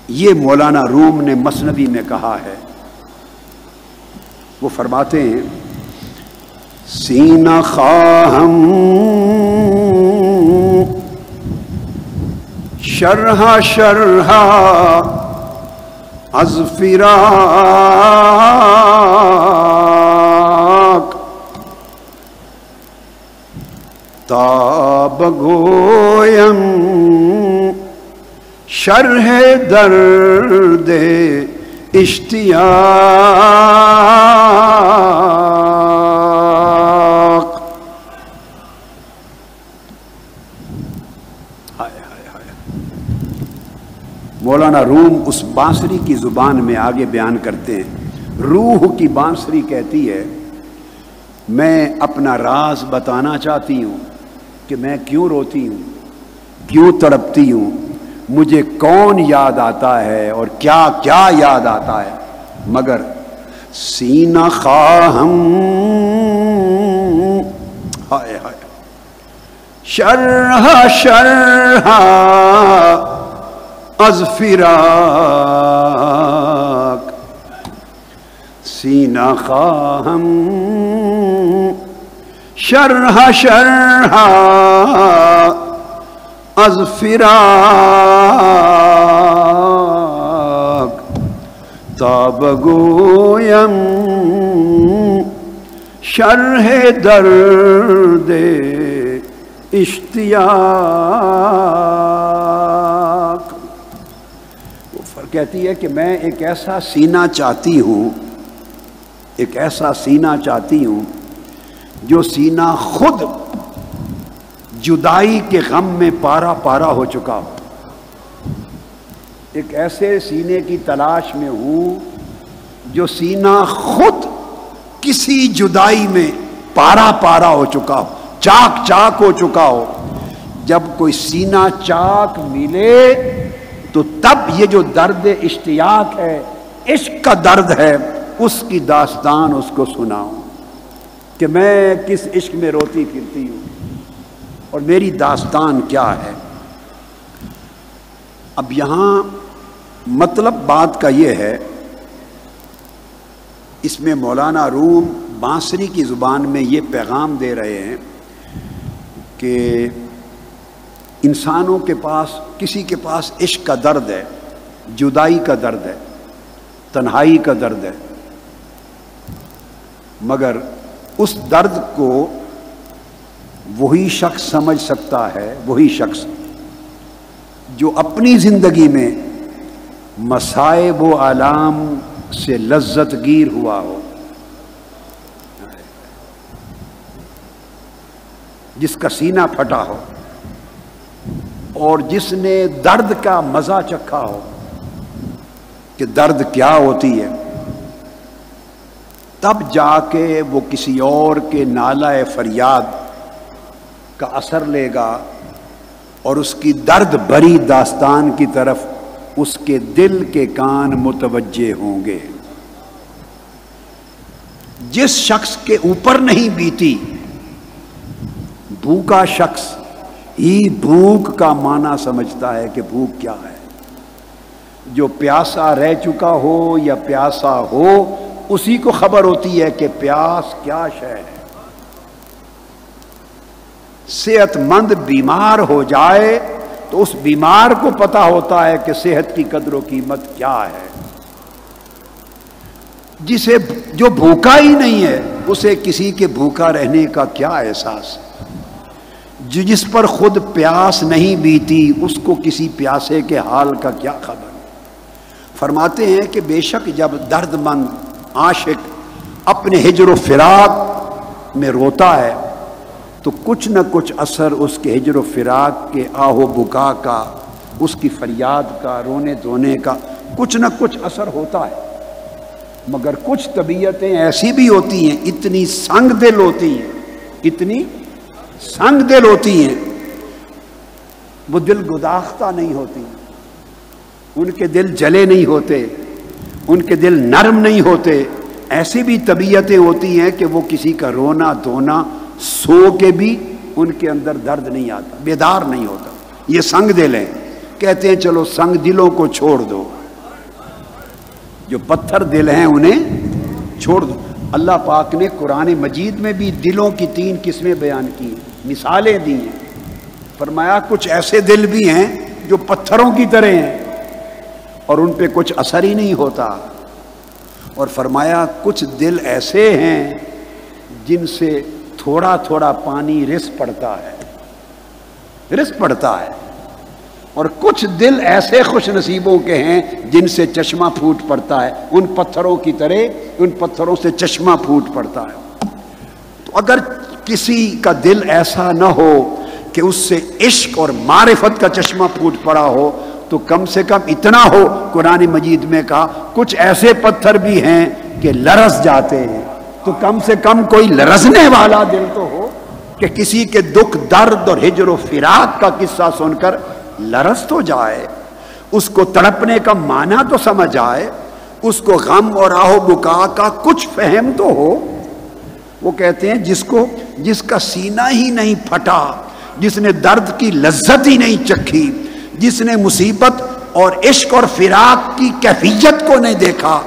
یہ مولانا روم نے مثنوی میں کہا ہے, وہ فرماتے ہیں سینہ خواہم شرح شرح از فراق تا بگویم شرح درد اشتیاق. مولانا روم اس بانسری کی زبان میں آگے بیان کرتے ہیں. روح کی بانسری کہتی ہے میں اپنا راز بتانا چاہتی ہوں کہ میں کیوں روتی ہوں, کیوں تڑپتی ہوں, مجھے کون یاد آتا ہے اور کیا کیا یاد آتا ہے, مگر سینہ خواہم ہائے ہائے شرح شرح از فراق, سینہ خواہم شرح شرح از فراق تا بگویم شرح درد اشتیاق. کہتی ہے کہ میں ایک ایسا سینہ چاہتی ہوں, ایک ایسا سینہ چاہتی ہوں جو سینہ خود جدائی کے غم میں پارا پارا ہو چکا ہو. ایک ایسے سینے کی تلاش میں ہوں جو سینہ خود کسی جدائی میں پارا پارا ہو چکا ہو, چاک چاک ہو چکا ہو. جب کوئی سینہ چاک ملے تو تب یہ جو درد اشتیاق ہے, عشق کا درد ہے, اس کی داستان اس کو سناؤں کہ میں کس عشق میں روتی پھرتی ہوں اور میری داستان کیا ہے. اب یہاں مطلب بات کا یہ ہے, اس میں مولانا روم بانسری کی زبان میں یہ پیغام دے رہے ہیں کہ انسانوں کے پاس, کسی کے پاس عشق کا درد ہے, جدائی کا درد ہے, تنہائی کا درد ہے, مگر اس درد کو وہی شخص سمجھ سکتا ہے, وہی شخص جو اپنی زندگی میں مصائب و آلام سے لذت گیر ہوا ہو, جس کا سینہ پھٹا ہو اور جس نے درد کا مزہ چکھا ہو کہ درد کیا ہوتی ہے، تب جا کے وہ کسی اور کے نالہ فریاد کا اثر لے گا اور اس کی درد بھری داستان کی طرف اس کے دل کے کان متوجہ ہوں گے۔ جس شخص کے اوپر نہیں بیتی، بھوکا شخص ہی بھوک کا معنی سمجھتا ہے کہ بھوک کیا ہے۔ جو پیاسا رہ چکا ہو یا پیاسا ہو، اسی کو خبر ہوتی ہے کہ پیاس کیا شے ہے۔ صحت مند بیمار ہو جائے تو اس بیمار کو پتا ہوتا ہے کہ صحت کی قدر و قیمت کیا ہے۔ جو بھوکا ہی نہیں ہے، اسے کسی کے بھوکا رہنے کا کیا احساس ہے۔ جس پر خود پیاس نہیں بیتی، اس کو کسی پیاسے کے حال کا کیا خبر۔ فرماتے ہیں کہ بے شک جب درد مند عاشق اپنے ہجر و فراق میں روتا ہے تو کچھ نہ کچھ اثر اس کے ہجر و فراق کے آہ و بکا کا، اس کی فریاد کا، رونے دھونے کا کچھ نہ کچھ اثر ہوتا ہے۔ مگر کچھ طبیعتیں ایسی بھی ہوتی ہیں، اتنی سنگ دل ہوتی ہیں، اتنی سنگ دل ہوتی ہیں، وہ دل گداختہ نہیں ہوتی، ان کے دل جلے نہیں ہوتے، ان کے دل نرم نہیں ہوتے۔ ایسی بھی طبیعتیں ہوتی ہیں کہ وہ کسی کا رونا دھونا سو کے بھی ان کے اندر درد نہیں آتا، بیدار نہیں ہوتا۔ یہ سنگ دل ہیں، کہتے ہیں چلو سنگ دلوں کو چھوڑ دو، جو پتھر دل ہیں انہیں چھوڑ دو۔ اللہ پاک نے قرآن مجید میں بھی دلوں کی 3 قسمیں بیان کی، مثالیں دی ہیں۔ فرمایا کچھ ایسے دل بھی ہیں جو پتھروں کی طرح ہیں اور ان پہ کچھ اثر ہی نہیں ہوتا، اور فرمایا کچھ دل ایسے ہیں جن سے تھوڑا تھوڑا پانی رس پڑتا ہے، اور کچھ دل ایسے خوش نصیبوں کے ہیں جن سے چشمہ پھوٹ پڑتا ہے، ان پتھروں کی طرح ان پتھروں سے چشمہ پھوٹ پڑتا ہے۔ تو اگر کسی کا دل ایسا نہ ہو کہ اس سے عشق اور معرفت کا چشمہ پھوٹ پڑا ہو، تو کم سے کم اتنا ہو، قرآن مجید میں کہا کچھ ایسے پتھر بھی ہیں کہ لرز جاتے ہیں، تو کم سے کم کوئی لرزنے والا دل تو ہو کہ کسی کے دکھ درد اور ہجر و فراق کا قصہ سن کر لرز تو جائے، اس کو تڑپنے کا معنی تو سمجھ آئے، اس کو غم اور آہ و بکا کا کچھ فہم تو ہو۔ وہ کہتے ہیں جس کا سینہ ہی نہیں پھٹا، جس نے درد کی لذت ہی نہیں چکھی، جس نے مصیبت اور عشق اور فراق کی کیفیت کو نہیں دیکھا،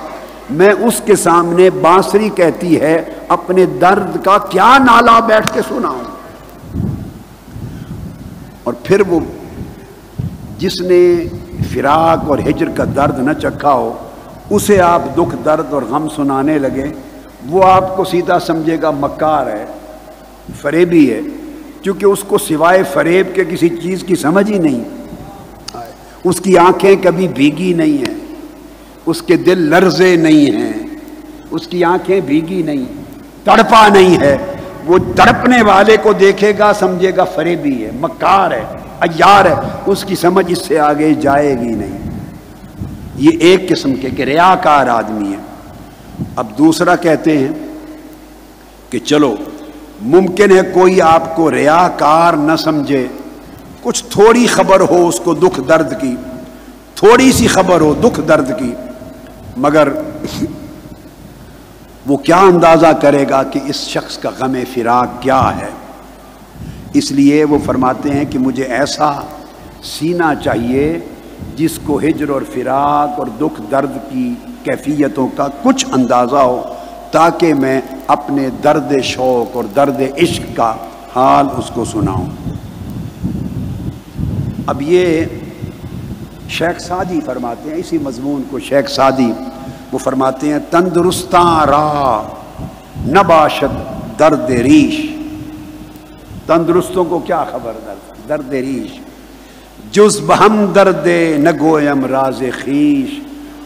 میں اس کے سامنے بانسری کہتی ہے اپنے درد کا کیا نالہ بیٹھ کے سناؤں۔ اور پھر وہ جس نے فراق اور ہجر کا درد نہ چکھا ہو، اسے آپ دکھ درد اور غم سنانے لگے، وہ آپ کو سیدھا سمجھے گا مکار ہے، فریبی ہے، کیونکہ اس کو سوائے فریب کے کسی چیز کی سمجھ ہی نہیں۔ اس کی آنکھیں کبھی بھیگی نہیں ہیں، اس کے دل لرزے نہیں ہیں، اس کی آنکھیں بھیگی نہیں، تڑپا نہیں ہے۔ وہ تڑپنے والے کو دیکھے گا سمجھے گا فریبی ہے، مکار ہے، عیار ہے، اس کی سمجھ اس سے آگے جائے گی نہیں۔ یہ ایک قسم کے کہ ریاکار آدمی ہے۔ اب دوسرا کہتے ہیں کہ چلو ممکن ہے کوئی آپ کو ریاکار نہ سمجھے، کچھ تھوڑی خبر ہو اس کو دکھ درد کی، تھوڑی سی خبر ہو دکھ درد کی، مگر وہ کیا اندازہ کرے گا کہ اس شخص کا غم فراق کیا ہے۔ اس لیے وہ فرماتے ہیں کہ مجھے ایسا سینہ چاہیے جس کو ہجر اور فراق اور دکھ درد کی کیفیتوں کا کچھ اندازہ ہو، تاکہ میں اپنے درد شوق اور درد عشق کا حال اس کو سناؤں۔ اب یہ شیخ سعدی فرماتے ہیں اسی مضمون کو، شیخ سعدی وہ فرماتے ہیں تندرستاں را نباشد درد ریش۔ تندرستوں کو کیا خبر درد ریش، جز بہم درد نگویم راز خیش۔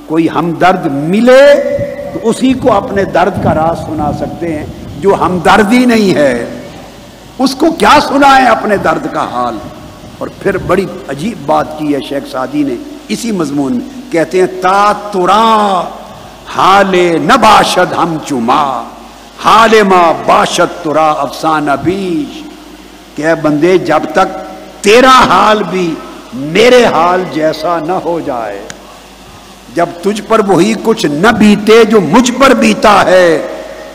کوئی ہمدرد ملے تو اسی کو اپنے درد کا راز سنا سکتے ہیں، جو ہمدرد ہی نہیں ہے اس کو کیا سنائیں اپنے درد کا حال۔ اور پھر بڑی عجیب بات کی ہے شیخ سعدی نے اسی مضمون میں، کہتے ہیں تا ترا حال نباشد ہم چما حال ما باشد ترا افسانہ بیش، کہ اے بندے جب تک تیرا حال بھی میرے حال جیسا نہ ہو جائے، جب تجھ پر وہی کچھ نہ بیتے جو مجھ پر بیتا ہے،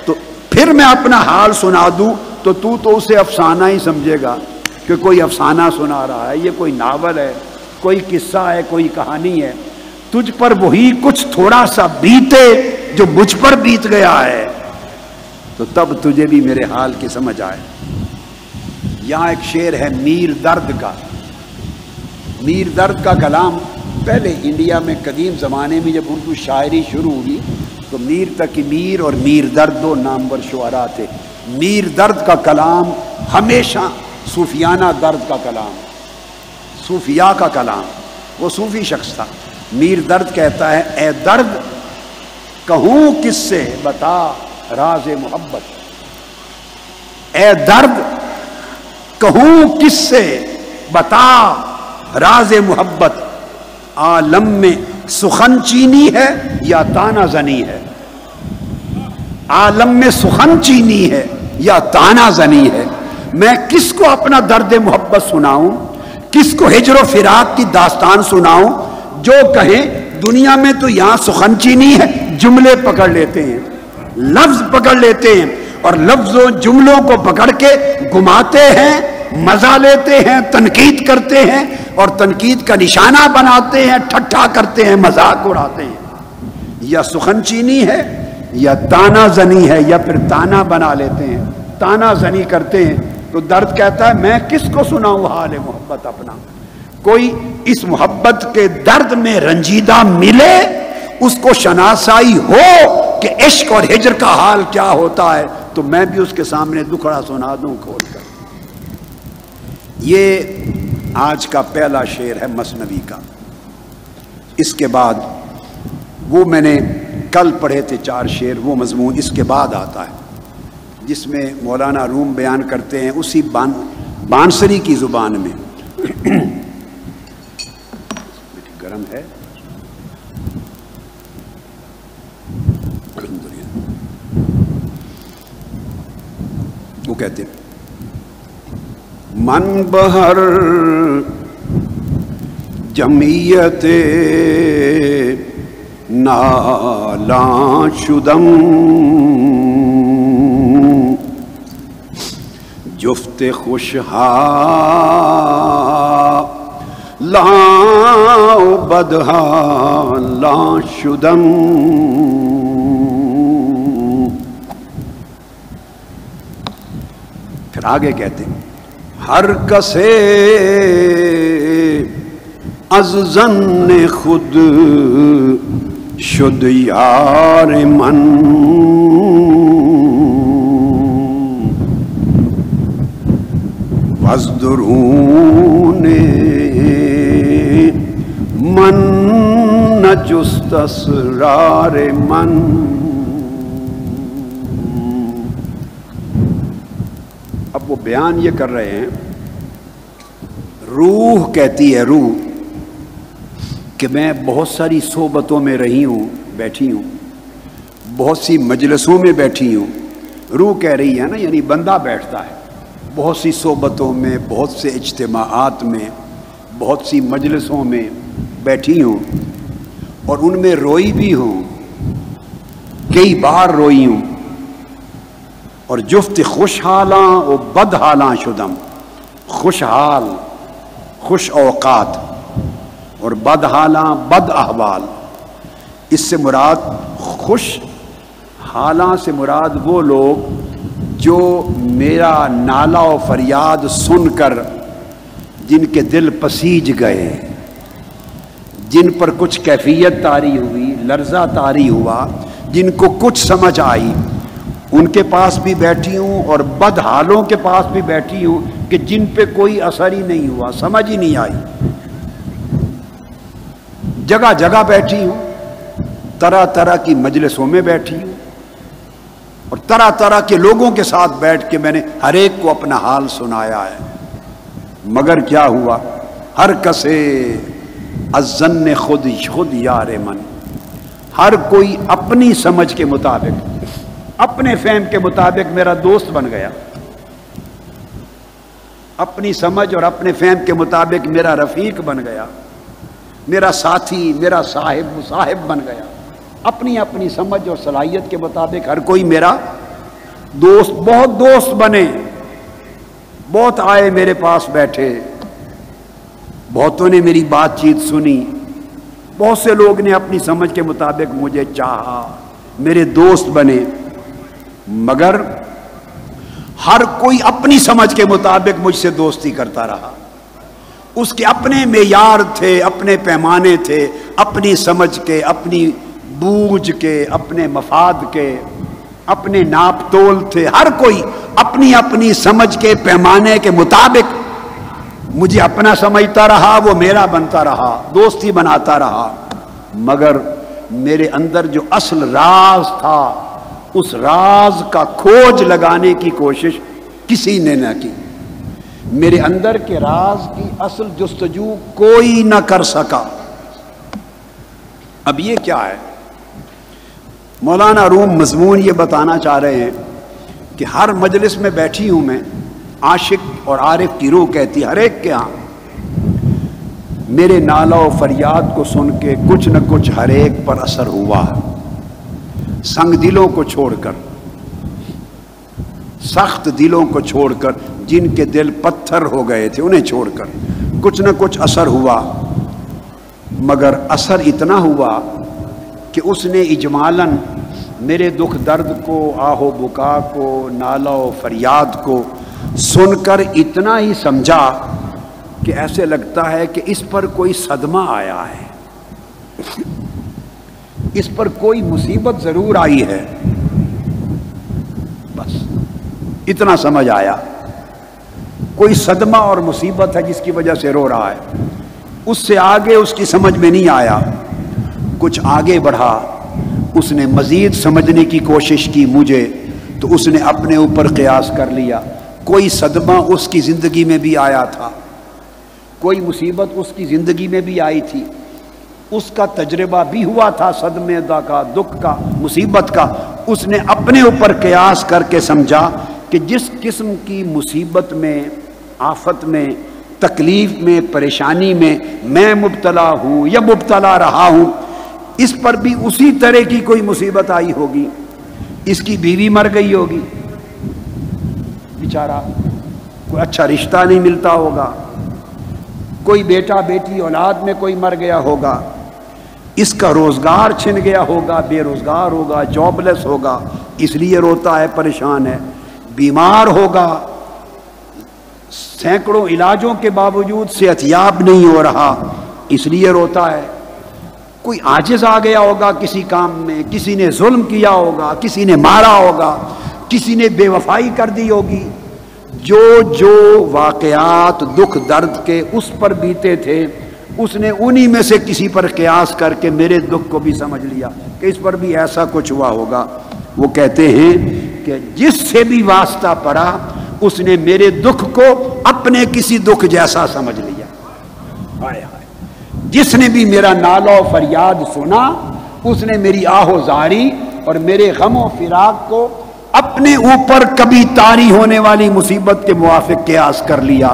تو پھر میں اپنا حال سنا دوں تو اسے افسانہ ہی سمجھے گا کہ کوئی افسانہ سنا رہا ہے، یہ کوئی ناول ہے، کوئی قصہ ہے، کوئی کہانی ہے۔ تجھ پر وہی کچھ تھوڑا سا بیتے جو مجھ پر بیت گیا ہے، تو تب تجھے بھی میرے حال کی سمجھ آئے۔ یہاں ایک شعر ہے میر درد کا۔ میر درد کا کلام پہلے انڈیا میں قدیم زمانے میں جب اردو شاعری شروع ہوئی تو میر تقی میر اور میر درد دو نامور شعراء تھے۔ میر درد کا کلام ہمیشہ صوفیانہ درد کا کلام، صوفیاء کا کلام، وہ صوفی شخص تھا۔ میر درد کہتا ہے اے درد کہوں کس سے بتا راز محبت، اے درد کہوں کس سے بتا راز محبت، عالم میں سخن چینی ہے یا تانا زنی ہے، عالم میں سخن چینی ہے یا تانا زنی ہے، میں کس کو اپنا درد محبت سناؤں، کس کو ہجر و فراق کی داستان سناؤں، جو کہیں دنیا میں تو یہاں سخن چینی ہے، جملے پکڑ لیتے ہیں، لفظ پکڑ لیتے ہیں اور لفظوں جملوں کو پکڑ کے گھماتے ہیں، مزہ لیتے ہیں، تنقید کرتے ہیں اور تنقید کا نشانہ بناتے ہیں، ٹھٹھا کرتے ہیں، مذاق اڑاتے ہیں۔ یا سخن چینی ہے یا تانا زنی ہے، یا پھر تانا بنا لیتے ہیں، تانا زنی کرتے ہیں۔ تو درد کہتا ہے میں کس کو سناؤں حال محبت اپنا، کوئی اس محبت کے درد میں رنجیدہ ملے، اس کو شناسائی ہو کہ عشق اور ہجر کا حال کیا ہوتا ہے، تو میں بھی اس کے سامنے دکھڑا سنا دوں کھول کر۔ یہ آج کا پہلا شعر ہے مثنوی کا۔ اس کے بعد وہ میں نے کل پڑھے تھے 4 شعر، وہ مضمون اس کے بعد آتا ہے جس میں مولانا روم بیان کرتے ہیں اسی بانسری کی زبان میں۔ گرم ہے وہ کہتے ہیں من بہر جمعیت نالاں شدم جفت خوشحالاں بدحالاں شدم، پھر آگے کہتے ہیں ہر کسے از ظن خود شد یار من، وز درون من نہ جست اسرار من۔ اب وہ بیان یہ کر رہے ہیں، روح کہتی ہے، روح کہ میں بہت ساری صحبتوں میں رہی ہوں، بیٹھی ہوں، بہت سی مجلسوں میں بیٹھی ہوں۔ روح کہہ رہی ہے نا، یعنی بندہ بیٹھتا ہے بہت سی صحبتوں میں، بہت سے اجتماعات میں، بہت سی مجلسوں میں بیٹھی ہوں اور ان میں روئی بھی ہوں، کئی بار روئی ہوں، اور جفت خوشحالاں و بدحالاں شدم، خوشحال خوش اوقات اور بدحالاں بد احوال۔ اس سے مراد خوش حالاں سے مراد وہ لوگ جو میرا نالا و فریاد سن کر جن کے دل پسیج گئے، جن پر کچھ کیفیت طاری ہوئی، لرزہ طاری ہوا، جن کو کچھ سمجھ آئی، ان کے پاس بھی بیٹھی ہوں اور بد حالوں کے پاس بھی بیٹھی ہوں کہ جن پہ کوئی اثر ہی نہیں ہوا، سمجھ ہی نہیں آئی۔ جگہ جگہ بیٹھی ہوں، طرح طرح کی مجلسوں میں بیٹھی ہوں اور طرح طرح کے لوگوں کے ساتھ بیٹھ کے میں نے ہر ایک کو اپنا حال سنایا ہے۔ مگر کیا ہوا؟ ہر کسے الظن خود یار من، ہر کوئی اپنی سمجھ کے مطابق، اپنے فہم کے مطابق میرا دوست بن گیا، اپنی سمجھ اور اپنے فہم کے مطابق میرا رفیق بن گیا، میرا ساتھی، میرا صاحب بن گیا، اپنی اپنی سمجھ اور صلاحیت کے مطابق ہر کوئی میرا دوست۔ بہت دوست بنے، بہت آئے میرے پاس بیٹھے، بہتوں نے میری بات چیت سنی، بہت سے لوگ نے اپنی سمجھ کے مطابق مجھے چاہا، میرے دوست بنے، مگر ہر کوئی اپنی سمجھ کے مطابق مجھ سے دوستی کرتا رہا۔ اس کے اپنے معیار تھے، اپنے پیمانے تھے، اپنی سمجھ کے، اپنی بوجھ کے، اپنے مفاد کے، اپنے ناپ تول تھے۔ ہر کوئی اپنی اپنی سمجھ کے پیمانے کے مطابق مجھے اپنا سمجھتا رہا، وہ میرا بنتا رہا، دوستی بناتا رہا، مگر میرے اندر جو اصل راز تھا اس راز کا کھوج لگانے کی کوشش کسی نے نہ کی۔ میرے اندر کے راز کی اصل جستجو کوئی نہ کر سکا۔ اب یہ کیا ہے؟ مولانا روم مضمون یہ بتانا چاہ رہے ہیں کہ ہر مجلس میں بیٹھی ہوں میں، عاشق اور عارف کی روح کہتی ہر ایک کے ہاں میرے نالہ و فریاد کو سن کے کچھ نہ کچھ ہر ایک پر اثر ہوا۔ سنگ دلوں کو چھوڑ کر، سخت دلوں کو چھوڑ کر، جن کے دل پتھر ہو گئے تھے انہیں چھوڑ کر کچھ نہ کچھ اثر ہوا، مگر اثر اتنا ہوا کہ اس نے اجمالاً میرے دکھ درد کو، آہ و بکا کو، نالہ و فریاد کو سن کر اتنا ہی سمجھا کہ ایسے لگتا ہے کہ اس پر کوئی صدمہ آیا ہے، اس پر کوئی مصیبت ضرور آئی ہے۔ بس اتنا سمجھ آیا، کوئی صدمہ اور مصیبت ہے جس کی وجہ سے رو رہا ہے۔ اس سے آگے اس کی سمجھ میں نہیں آیا۔ کچھ آگے بڑھا، اس نے مزید سمجھنے کی کوشش کی مجھے، تو اس نے اپنے اوپر قیاس کر لیا۔ کوئی صدمہ اس کی زندگی میں بھی آیا تھا، کوئی مصیبت اس کی زندگی میں بھی آئی تھی، اس کا تجربہ بھی ہوا تھا صدمے کا، دکھ کا، مصیبت کا۔ اس نے اپنے اوپر قیاس کر کے سمجھا کہ جس قسم کی مصیبت میں، آفت میں، تکلیف میں، پریشانی میں میں مبتلا ہوں یا مبتلا رہا ہوں، اس پر بھی اسی طرح کی کوئی مصیبت آئی ہوگی۔ اس کی بیوی مر گئی ہوگی بیچارہ، کوئی اچھا رشتہ نہیں ملتا ہوگا، کوئی بیٹا بیٹی اولاد میں کوئی مر گیا ہوگا، اس کا روزگار چھن گیا ہوگا، بے روزگار ہوگا، جاب لیس ہوگا، اس لیے روتا ہے، پریشان ہے، بیمار ہوگا، سینکڑوں علاجوں کے باوجود صحت یاب نہیں ہو رہا، اس لیے روتا ہے، کوئی عاجز آ گیا ہوگا کسی کام میں، کسی نے ظلم کیا ہوگا، کسی نے مارا ہوگا، کسی نے بے وفائی کر دی ہوگی۔ جو جو واقعات دکھ درد کے اس پر بیتے تھے، اس نے انہی میں سے کسی پر قیاس کر کے میرے دکھ کو بھی سمجھ لیا کہ اس پر بھی ایسا کچھ ہوا ہوگا۔ وہ کہتے ہیں کہ جس سے بھی واسطہ پڑا اس نے میرے دکھ کو اپنے کسی دکھ جیسا سمجھ لیا۔ ہائے ہائے، جس نے بھی میرا نالہ و فریاد سنا اس نے میری آہ و زاری اور میرے غم و فراق کو اپنے اوپر کبھی طاری ہونے والی مصیبت کے موافق قیاس کر لیا،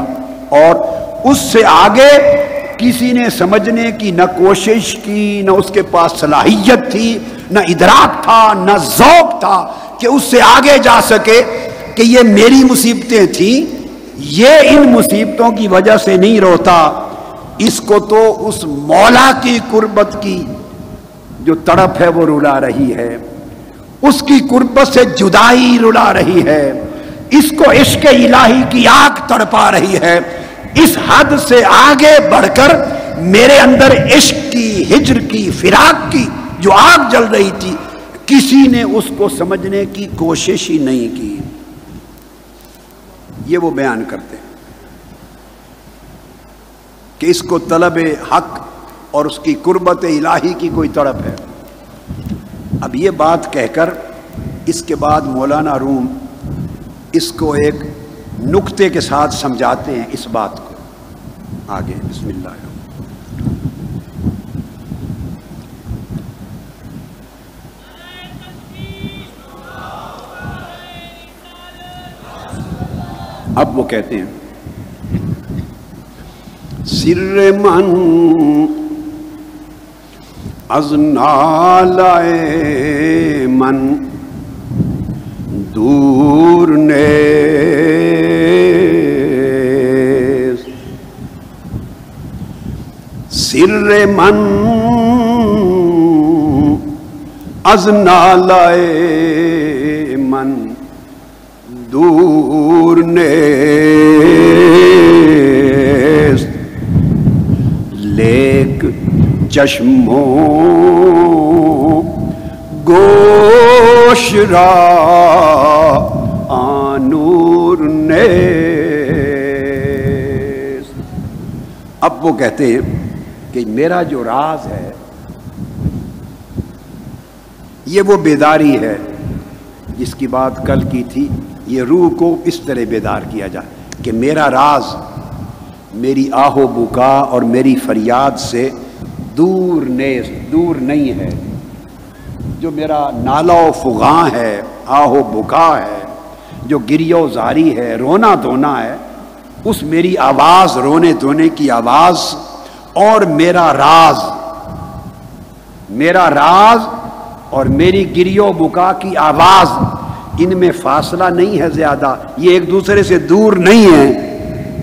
اور اس سے آگے کسی نے سمجھنے کی نہ کوشش کی، نہ اس کے پاس صلاحیت تھی، نہ ادراک تھا، نہ ذوق تھا کہ اس سے آگے جا سکے کہ یہ میری مصیبتیں تھیں، یہ ان مصیبتوں کی وجہ سے نہیں روتا، اس کو تو اس مولا کی قربت کی جو تڑپ ہے وہ رلا رہی ہے، اس کی قربت سے جدائی رلا رہی ہے، اس کو عشق الہی کی آگ تڑپا رہی ہے۔ اس حد سے آگے بڑھ کر میرے اندر عشق کی، ہجر کی، فراق کی جو آگ جل رہی تھی، کسی نے اس کو سمجھنے کی کوشش ہی نہیں کی۔ یہ وہ بیان کرتے ہیں کہ اس کو طلب حق اور اس کی قربت الہی کی کوئی تڑپ ہے۔ اب یہ بات کہہ کر اس کے بعد مولانا روم اس کو ایک نکتے کے ساتھ سمجھاتے ہیں اس بات کو آگے بسم اللہ۔ اب وہ کہتے ہیں سر من از نالائے من دور نیست، سر من از نالائے من دور نیست، لیک چشموں گوش را آنور نیست۔ اب وہ کہتے ہیں کہ میرا جو راز ہے یہ وہ بیداری ہے جس کی بات کل کی تھی۔ یہ روح کو اس طرح بیدار کیا جائے کہ میرا راز میری آہ و بکا اور میری فریاد سے دور نیز، دور نہیں ہے۔ جو میرا نالہ و فغاں ہے، آہ و بکا ہے، جو گریہ و زاری ہے، رونا دھونا ہے، اس میری آواز، رونے دھونے کی آواز اور میرا راز اور میری گریہ و بکا کی آواز، ان میں فاصلہ نہیں ہے زیادہ، یہ ایک دوسرے سے دور نہیں ہے۔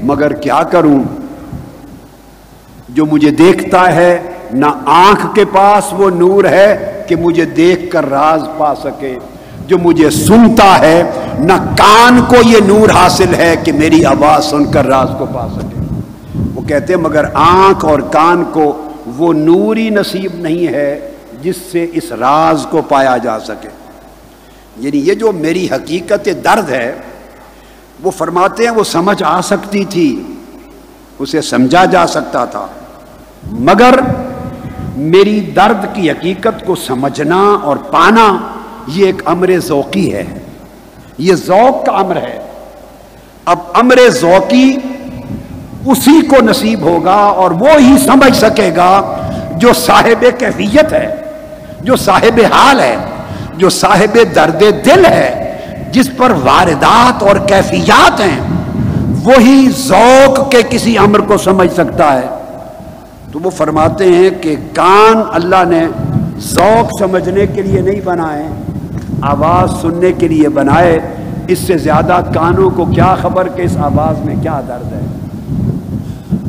مگر کیا کروں، جو مجھے دیکھتا ہے نہ آنکھ کے پاس وہ نور ہے کہ مجھے دیکھ کر راز پا سکے، جو مجھے سنتا ہے نہ کان کو یہ نور حاصل ہے کہ میری آواز سن کر راز کو پا سکے۔ وہ کہتے ہیں مگر آنکھ اور کان کو وہ نور ہی نصیب نہیں ہے جس سے اس راز کو پایا جا سکے۔ یعنی یہ جو میری حقیقت درد ہے، وہ فرماتے ہیں وہ سمجھ آ سکتی تھی، اسے سمجھا جا سکتا تھا، مگر میری درد کی حقیقت کو سمجھنا اور پانا یہ ایک امر ذوقی ہے، یہ ذوق کا امر ہے۔ اب امر ذوقی اسی کو نصیب ہوگا اور وہ ہی سمجھ سکے گا جو صاحب کیفیت ہے، جو صاحب حال ہے، جو صاحب درد دل ہے، جس پر واردات اور کیفیات ہیں، وہی ذوق کے کسی امر کو سمجھ سکتا ہے۔ تو وہ فرماتے ہیں کہ کان اللہ نے ذوق سمجھنے کے لیے نہیں بنائے، آواز سننے کے لیے بنائے۔ اس سے زیادہ کانوں کو کیا خبر کہ اس آواز میں کیا درد ہے۔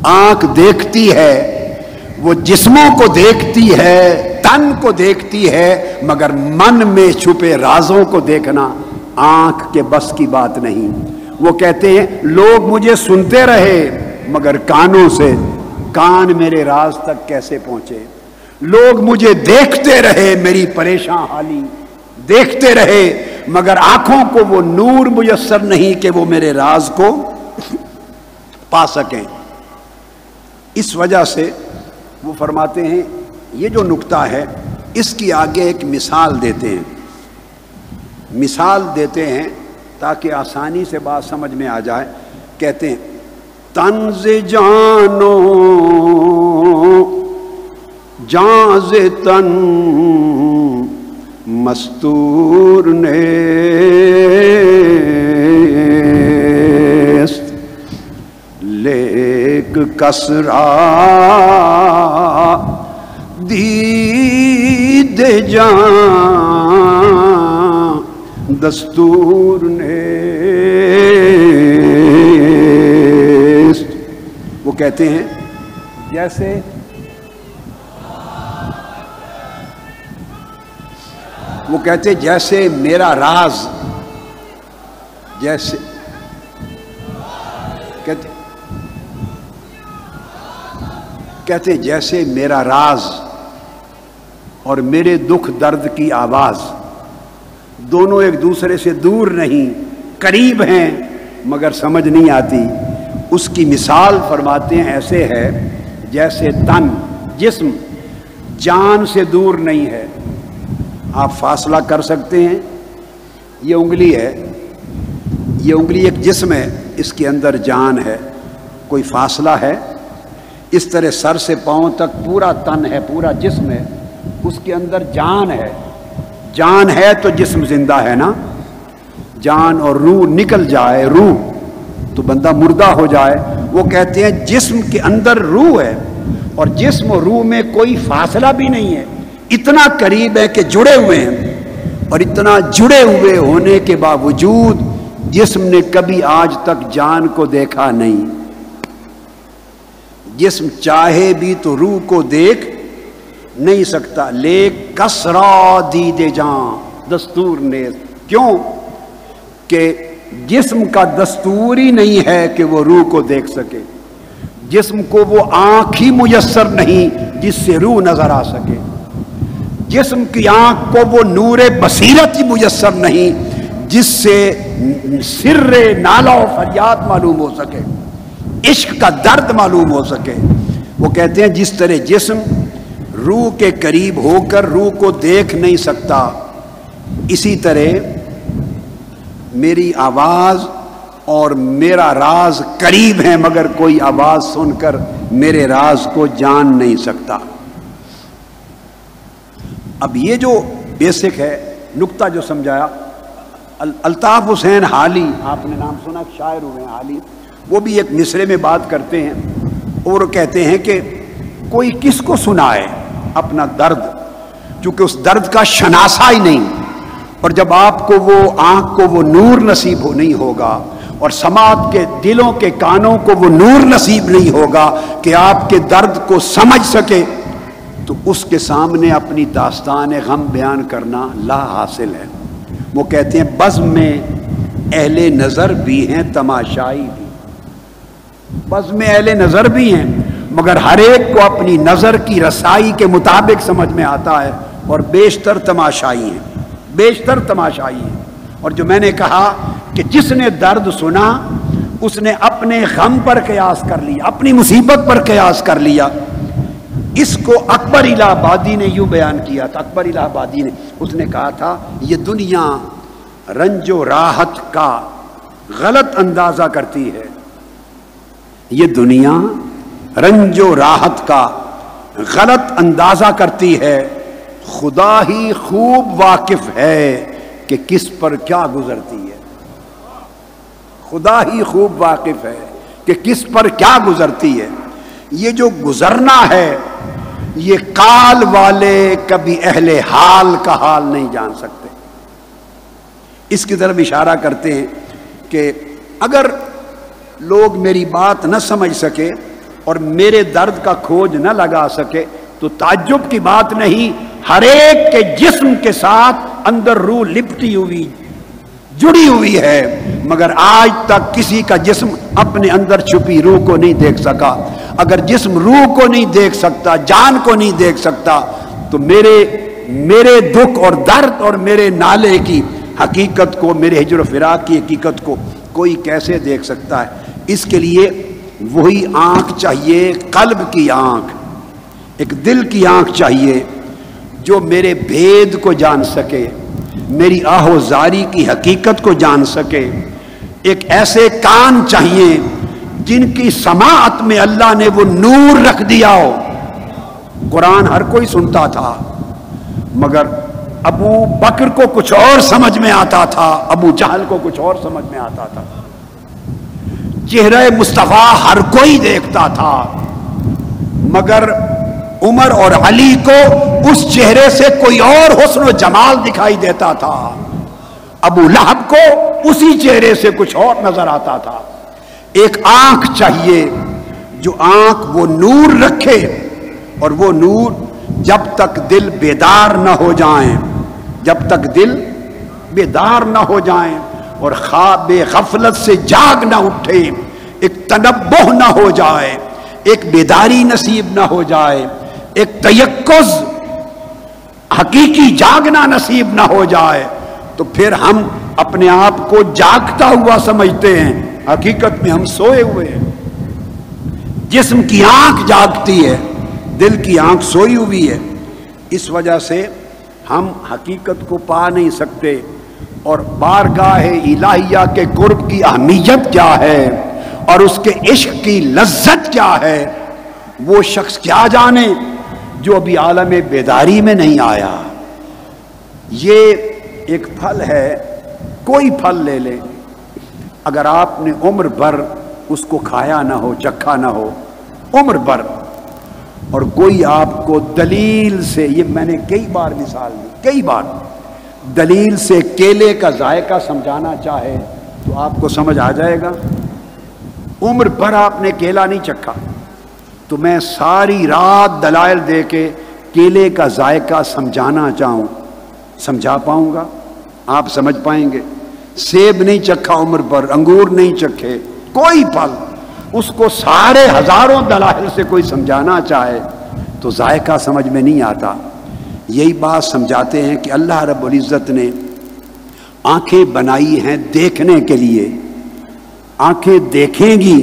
آنکھ دیکھتی ہے، وہ جسموں کو دیکھتی ہے، تن کو دیکھتی ہے، مگر من میں چھپے رازوں کو دیکھنا آنکھ کے بس کی بات نہیں۔ وہ کہتے ہیں لوگ مجھے سنتے رہے مگر کانوں سے، کان میرے راز تک کیسے پہنچے؟ لوگ مجھے دیکھتے رہے، میری پریشان حالی دیکھتے رہے، مگر آنکھوں کو وہ نور میسر نہیں کہ وہ میرے راز کو پا سکیں۔ اس وجہ سے وہ فرماتے ہیں یہ جو نکتہ ہے اس کی آگے ایک مثال دیتے ہیں، مثال دیتے ہیں تاکہ آسانی سے بات سمجھ میں آ جائے۔ کہتے ہیں طنز جانو جانز تن مستور نیست، لیک کسرا دید جان دستور نیست۔ وہ کہتے ہیں جیسے جیسے میرا راز، جیسے کہتے جیسے میرا راز اور میرے دکھ درد کی آواز دونوں ایک دوسرے سے دور نہیں، قریب ہیں مگر سمجھ نہیں آتی۔ اس کی مثال فرماتے ہیں ایسے ہے جیسے تن، جسم جان سے دور نہیں ہے۔ آپ فاصلہ کر سکتے ہیں، یہ انگلی ہے، یہ انگلی ایک جسم ہے، اس کے اندر جان ہے، کوئی فاصلہ ہے؟ اس طرح سر سے پاؤں تک پورا تن ہے، پورا جسم ہے، اس کے اندر جان ہے. جان ہے تو جسم زندہ ہے نا. جان اور روح نکل جائے، روح تو بندہ مردہ ہو جائے. وہ کہتے ہیں جسم کے اندر روح ہے، اور جسم اور روح میں کوئی فاصلہ بھی نہیں ہے، اتنا قریب ہے کہ جڑے ہوئے ہیں. اور اتنا جڑے ہوئے ہونے کے باوجود جسم نے کبھی آج تک جان کو دیکھا نہیں. جسم چاہے بھی تو روح کو دیکھ نہیں سکتا. لیک کسرا دید جان دستور نے، کیوں کہ جسم کا دستور ہی نہیں ہے کہ وہ روح کو دیکھ سکے. جسم کو وہ آنکھ ہی میسر نہیں جس سے روح نظر آ سکے. جسم کی آنکھ کو وہ نور بصیرت ہی میسر نہیں جس سے سر نالہ و فریاد معلوم ہو سکے، عشق کا درد معلوم ہو سکے. وہ کہتے ہیں جس طرح جسم روح کے قریب ہو کر روح کو دیکھ نہیں سکتا، اسی طرح میری آواز اور میرا راز قریب ہیں مگر کوئی آواز سن کر میرے راز کو جان نہیں سکتا. اب یہ جو بیسک ہے نقطہ جو سمجھایا، الطاف حسین حالی، آپ نے نام سنا، شاعر ہوئے ہیں حالی، وہ بھی ایک مصرے میں بات کرتے ہیں اور وہ کہتے ہیں کہ کوئی کس کو سنائے اپنا درد، چونکہ اس درد کا شناسہ ہی نہیں. اور جب آپ کو وہ آنکھ کو وہ نور نصیب نہیں ہوگا، اور سماعت کے دلوں کے کانوں کو وہ نور نصیب نہیں ہوگا کہ آپ کے درد کو سمجھ سکے، تو اس کے سامنے اپنی داستان غم بیان کرنا لا حاصل ہے. وہ کہتے ہیں بزم میں اہل نظر بھی ہیں تماشائی بھی. بزم میں اہل نظر بھی ہیں مگر ہر ایک کو اپنی نظر کی رسائی کے مطابق سمجھ میں آتا ہے، اور بیشتر تماشائی ہیں، بیشتر تماشائی ہیں. اور جو میں نے کہا کہ جس نے درد سنا اس نے اپنے غم پر قیاس کر لیا، اپنی مصیبت پر قیاس کر لیا. اس کو اکبر الہ آبادی نے یوں بیان کیا تھا. اکبر الہ آبادی نے، اس نے کہا تھا یہ دنیا رنج و راحت کا غلط اندازہ کرتی ہے، یہ دنیا رنج و راحت کا غلط اندازہ کرتی ہے، خدا ہی خوب واقف ہے کہ کس پر کیا گزرتی ہے. خدا ہی خوب واقف ہے کہ کس پر کیا گزرتی ہے. یہ جو گزرنا ہے یہ قال والے کبھی اہل حال کا حال نہیں جان سکتے. اس کی طرف اشارہ کرتے ہیں کہ اگر لوگ میری بات نہ سمجھ سکے اور میرے درد کا کھوج نہ لگا سکے تو تعجب کی بات نہیں. ہر ایک کے جسم کے ساتھ اندر روح لپٹی ہوئی جڑی ہوئی ہے، مگر آج تک کسی کا جسم اپنے اندر چھپی روح کو نہیں دیکھ سکا. اگر جسم روح کو نہیں دیکھ سکتا، جان کو نہیں دیکھ سکتا، تو میرے دکھ اور درد اور میرے نالے کی حقیقت کو، میرے ہجر و فراق کی حقیقت کو کوئی کیسے دیکھ سکتا ہے. اس کے لیے وہی آنکھ چاہیے، قلب کی آنکھ، ایک دل کی آنکھ چاہیے جو میرے بھید کو جان سکے، میری آہ و زاری کی حقیقت کو جان سکے. ایک ایسے کان چاہیے جن کی سماعت میں اللہ نے وہ نور رکھ دیا ہو. قرآن ہر کوئی سنتا تھا مگر ابو بکر کو کچھ اور سمجھ میں آتا تھا، ابو جہل کو کچھ اور سمجھ میں آتا تھا. چہرہ مصطفیٰ ہر کوئی دیکھتا تھا مگر عمر اور علی کو اس چہرے سے کوئی اور حسن و جمال دکھائی دیتا تھا. ابو لہب کو اسی چہرے سے کچھ اور نظر آتا تھا. ایک آنکھ چاہیے جو آنکھ وہ نور رکھے، اور وہ نور جب تک دل بیدار نہ ہو جائیں، جب تک دل بیدار نہ ہو جائیں اور خواب غفلت سے جاگ نہ اٹھے، ایک تنبہ نہ ہو جائے، ایک بیداری نصیب نہ ہو جائے، ایک تیقظ حقیقی جاگنا نصیب نہ ہو جائے، تو پھر ہم اپنے آپ کو جاگتا ہوا سمجھتے ہیں، حقیقت میں ہم سوئے ہوئے ہیں. جسم کی آنکھ جاگتی ہے، دل کی آنکھ سوئی ہوئی ہے. اس وجہ سے ہم حقیقت کو پا نہیں سکتے. اور بارگاہ الہیہ کے قرب کی اہمیت کیا ہے اور اس کے عشق کی لذت کیا ہے، وہ شخص کیا جانے جو ابھی عالم بیداری میں نہیں آیا۔ یہ ایک پھل ہے، کوئی پھل لے لیں، اگر آپ نے عمر بھر اس کو کھایا نہ ہو، چکھا نہ ہو، عمر بھر، اور کوئی آپ کو دلیل سے، یہ میں نے کئی بار مثال دی، کئی بار دلیل سے کیلے کا ذائقہ سمجھانا چاہے تو آپ کو سمجھ آ جائے گا۔ عمر بھر آپ نے کیلا نہیں چکھا تو میں ساری رات دلائل دے کے کیلے کا ذائقہ سمجھانا چاہوں، سمجھا پاؤں گا؟ آپ سمجھ پائیں گے؟ سیب نہیں چکھا عمر بھر، انگور نہیں چکھے، کوئی پھل، اس کو سارے ہزاروں دلائل سے کوئی سمجھانا چاہے تو ذائقہ سمجھ میں نہیں آتا۔ یہی بات سمجھاتے ہیں کہ اللہ رب العزت نے آنکھیں بنائی ہیں دیکھنے کے لیے، آنکھیں دیکھیں گی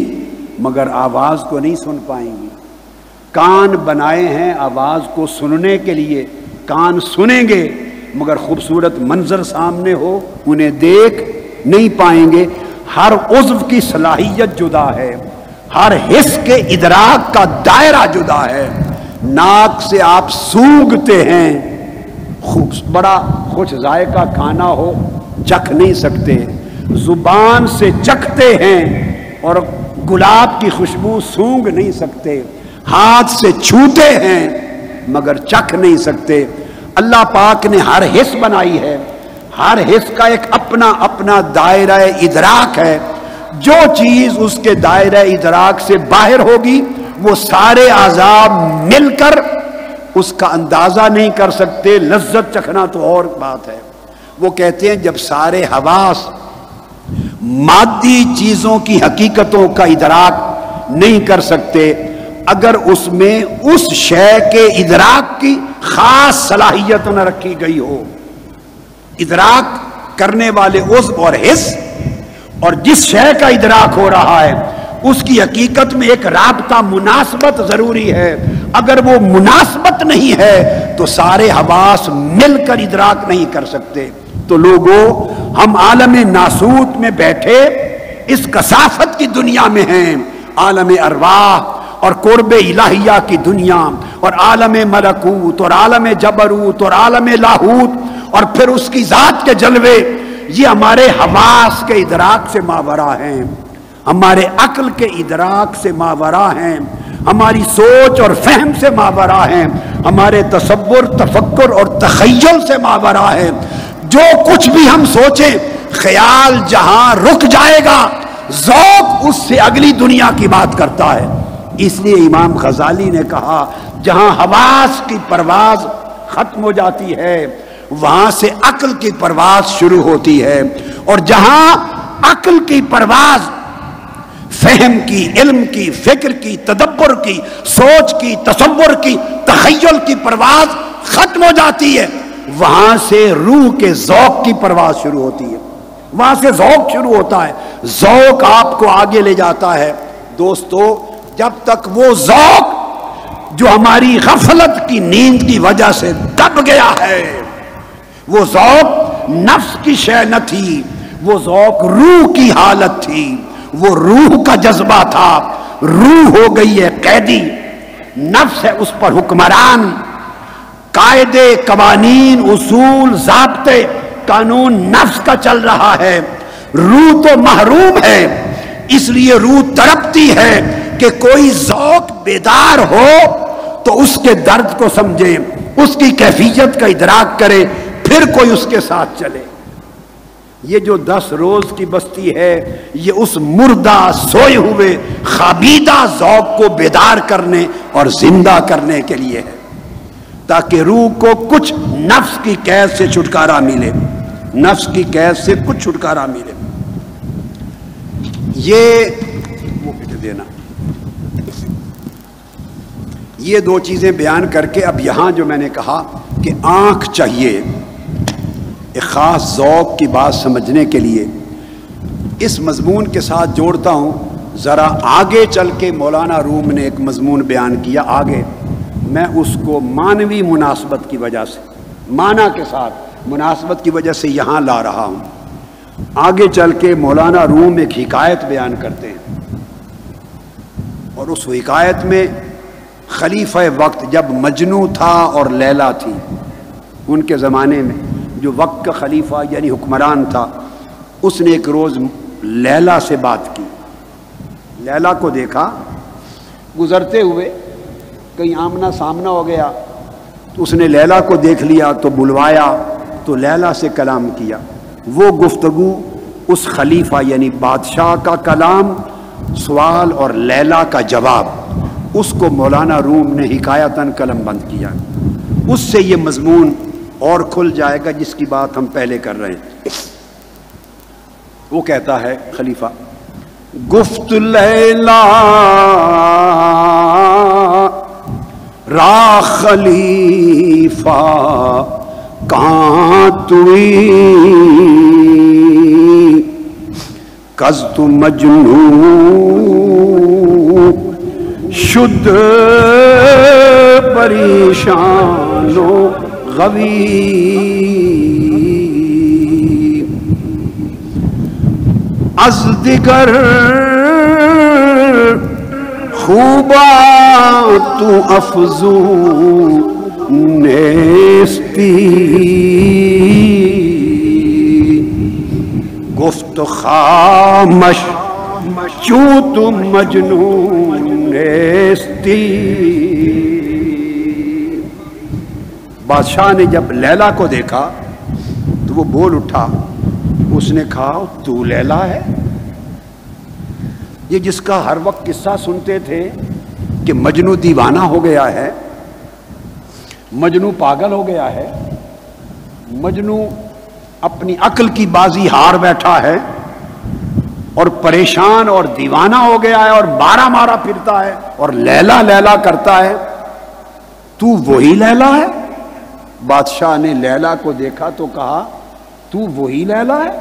مگر آواز کو نہیں سن پائیں گی، کان بنائے ہیں آواز کو سننے کے لیے، کان سنیں گے مگر خوبصورت منظر سامنے ہو انہیں دیکھ نہیں پائیں گے۔ ہر عضو کی صلاحیت جدا ہے، ہر حس کے ادراک کا دائرہ جدا ہے۔ ناک سے آپ سونگھتے ہیں، بڑا خوش ذائقہ کھانا ہو چکھ نہیں سکتے، زبان سے چکھتے ہیں اور گلاب کی خوشبو سونگھ نہیں سکتے، ہاتھ سے چھوتے ہیں مگر چکھ نہیں سکتے۔ اللہ پاک نے ہر حس بنائی ہے، ہر حس کا ایک اپنا اپنا دائرہ ادراک ہے، جو چیز اس کے دائرہ ادراک سے باہر ہوگی وہ سارے اعضاء مل کر اس کا اندازہ نہیں کر سکتے۔ لذت چکھنا تو اور بات ہے۔ وہ کہتے ہیں جب سارے حواس مادی چیزوں کی حقیقتوں کا ادراک نہیں کر سکتے، اگر اس میں اس شے کے ادراک کی خاص صلاحیت نہ رکھی گئی ہو، ادراک کرنے والے عضو اور حس اور جس شے کا ادراک ہو رہا ہے اس کی حقیقت میں ایک رابطہ، مناسبت ضروری ہے۔ اگر وہ مناسبت نہیں ہے تو سارے حواس مل کر ادراک نہیں کر سکتے۔ تو لوگوں، ہم عالم ناسوت میں بیٹھے اس کثافت کی دنیا میں ہیں، عالم ارواح اور قرب الہیہ کی دنیا اور عالم ملکوت اور عالم جبروت اور عالم لاہوت اور پھر اس کی ذات کے جلوے، یہ ہمارے حواس کے ادراک سے ماورا ہیں، ہمارے عقل کے ادراک سے ماورا ہیں، ہماری سوچ اور فہم سے ماورا ہیں، ہمارے تصور، تفکر اور تخیل سے ماورا ہیں۔ جو کچھ بھی ہم سوچیں، خیال جہاں رک جائے گا، ذوق اس سے اگلی دنیا کی بات کرتا ہے۔ اس لیے امام غزالی نے کہا جہاں حواس کی پرواز ختم ہو جاتی ہے وہاں سے عقل کی پرواز شروع ہوتی ہے، اور جہاں عقل کی پرواز فہم کی، علم کی، فکر کی، تدبر کی، سوچ کی، تصور کی، تخیل کی پرواز ختم ہو جاتی ہے، وہاں سے روح کے ذوق کی پرواز شروع ہوتی ہے، وہاں سے ذوق شروع ہوتا ہے۔ ذوق آپ کو آگے لے جاتا ہے۔ دوستو، جب تک وہ ذوق جو ہماری غفلت کی نیند کی وجہ سے دب گیا ہے، وہ ذوق نفس کی شے نہ تھی، وہ ذوق روح کی حالت تھی، وہ روح کا جذبہ تھا۔ روح ہو گئی ہے قیدی، نفس ہے اس پر حکمران، قاعدے، قوانین، اصول، ضابطے، قانون نفس کا چل رہا ہے، روح تو محروم ہے۔ اس لیے روح تڑپتی ہے کہ کوئی ذوق بیدار ہو تو اس کے درد کو سمجھے، اس کی کیفیت کا ادراک کرے، پھر کوئی اس کے ساتھ چلے۔ یہ جو 10 روز کی بستی ہے، یہ اس مردہ، سوئے ہوئے، خابیدہ ذوق کو بیدار کرنے اور زندہ کرنے کے لیے ہے، تاکہ روح کو کچھ نفس کی قید سے چھٹکارا ملے، نفس کی قید سے کچھ چھٹکارا ملے۔ یہ دو چیزیں بیان کر کے اب یہاں جو میں نے کہا کہ آنکھ چاہیے ایک خاص ذوق کی بات سمجھنے کے لیے، اس مضمون کے ساتھ جوڑتا ہوں۔ ذرا آگے چل کے مولانا روم نے ایک مضمون بیان کیا آگے، میں اس کو معنوی مناسبت کی وجہ سے، معنی کے ساتھ مناسبت کی وجہ سے یہاں لا رہا ہوں۔ آگے چل کے مولانا روم ایک حکایت بیان کرتے ہیں، اور اس حکایت میں خلیفہ وقت جب مجنو تھا اور لیلا تھی، ان کے زمانے میں جو وقت کا خلیفہ یعنی حکمران تھا، اس نے ایک روز لیلا سے بات کی. لیلا کو دیکھا گزرتے ہوئے، کہیں آمنا سامنا ہو گیا تو اس نے لیلا کو دیکھ لیا تو بلوایا تو لیلا سے کلام کیا. وہ گفتگو اس خلیفہ یعنی بادشاہ کا کلام، سوال اور لیلا کا جواب، اس کو مولانا روم نے حکایتاً قلم بند کیا. اس سے یہ مضمون اور کھل جائے گا جس کی بات ہم پہلے کر رہے ہیں. وہ کہتا ہے خلیفہ، گفت لیلا را خلیفہ کہاں توئی قصد مجنون شد پریشان و غوی. از دیگر خوبات تو افزون نیستی گفت خامش چوں تو مجنون نیستی. بادشاہ نے جب لیلا کو دیکھا تو وہ بول اٹھا، اس نے کہا تو لیلا ہے؟ یہ جس کا ہر وقت قصہ سنتے تھے کہ مجنو دیوانہ ہو گیا ہے، مجنو پاگل ہو گیا ہے، مجنو اپنی عقل کی بازی ہار بیٹھا ہے اور پریشان اور دیوانہ ہو گیا ہے اور مارا مارا پھرتا ہے اور لیلا لیلا کرتا ہے، تو وہی لیلا ہے؟ بادشاہ نے لیلا کو دیکھا تو کہا تو وہی لیلا ہے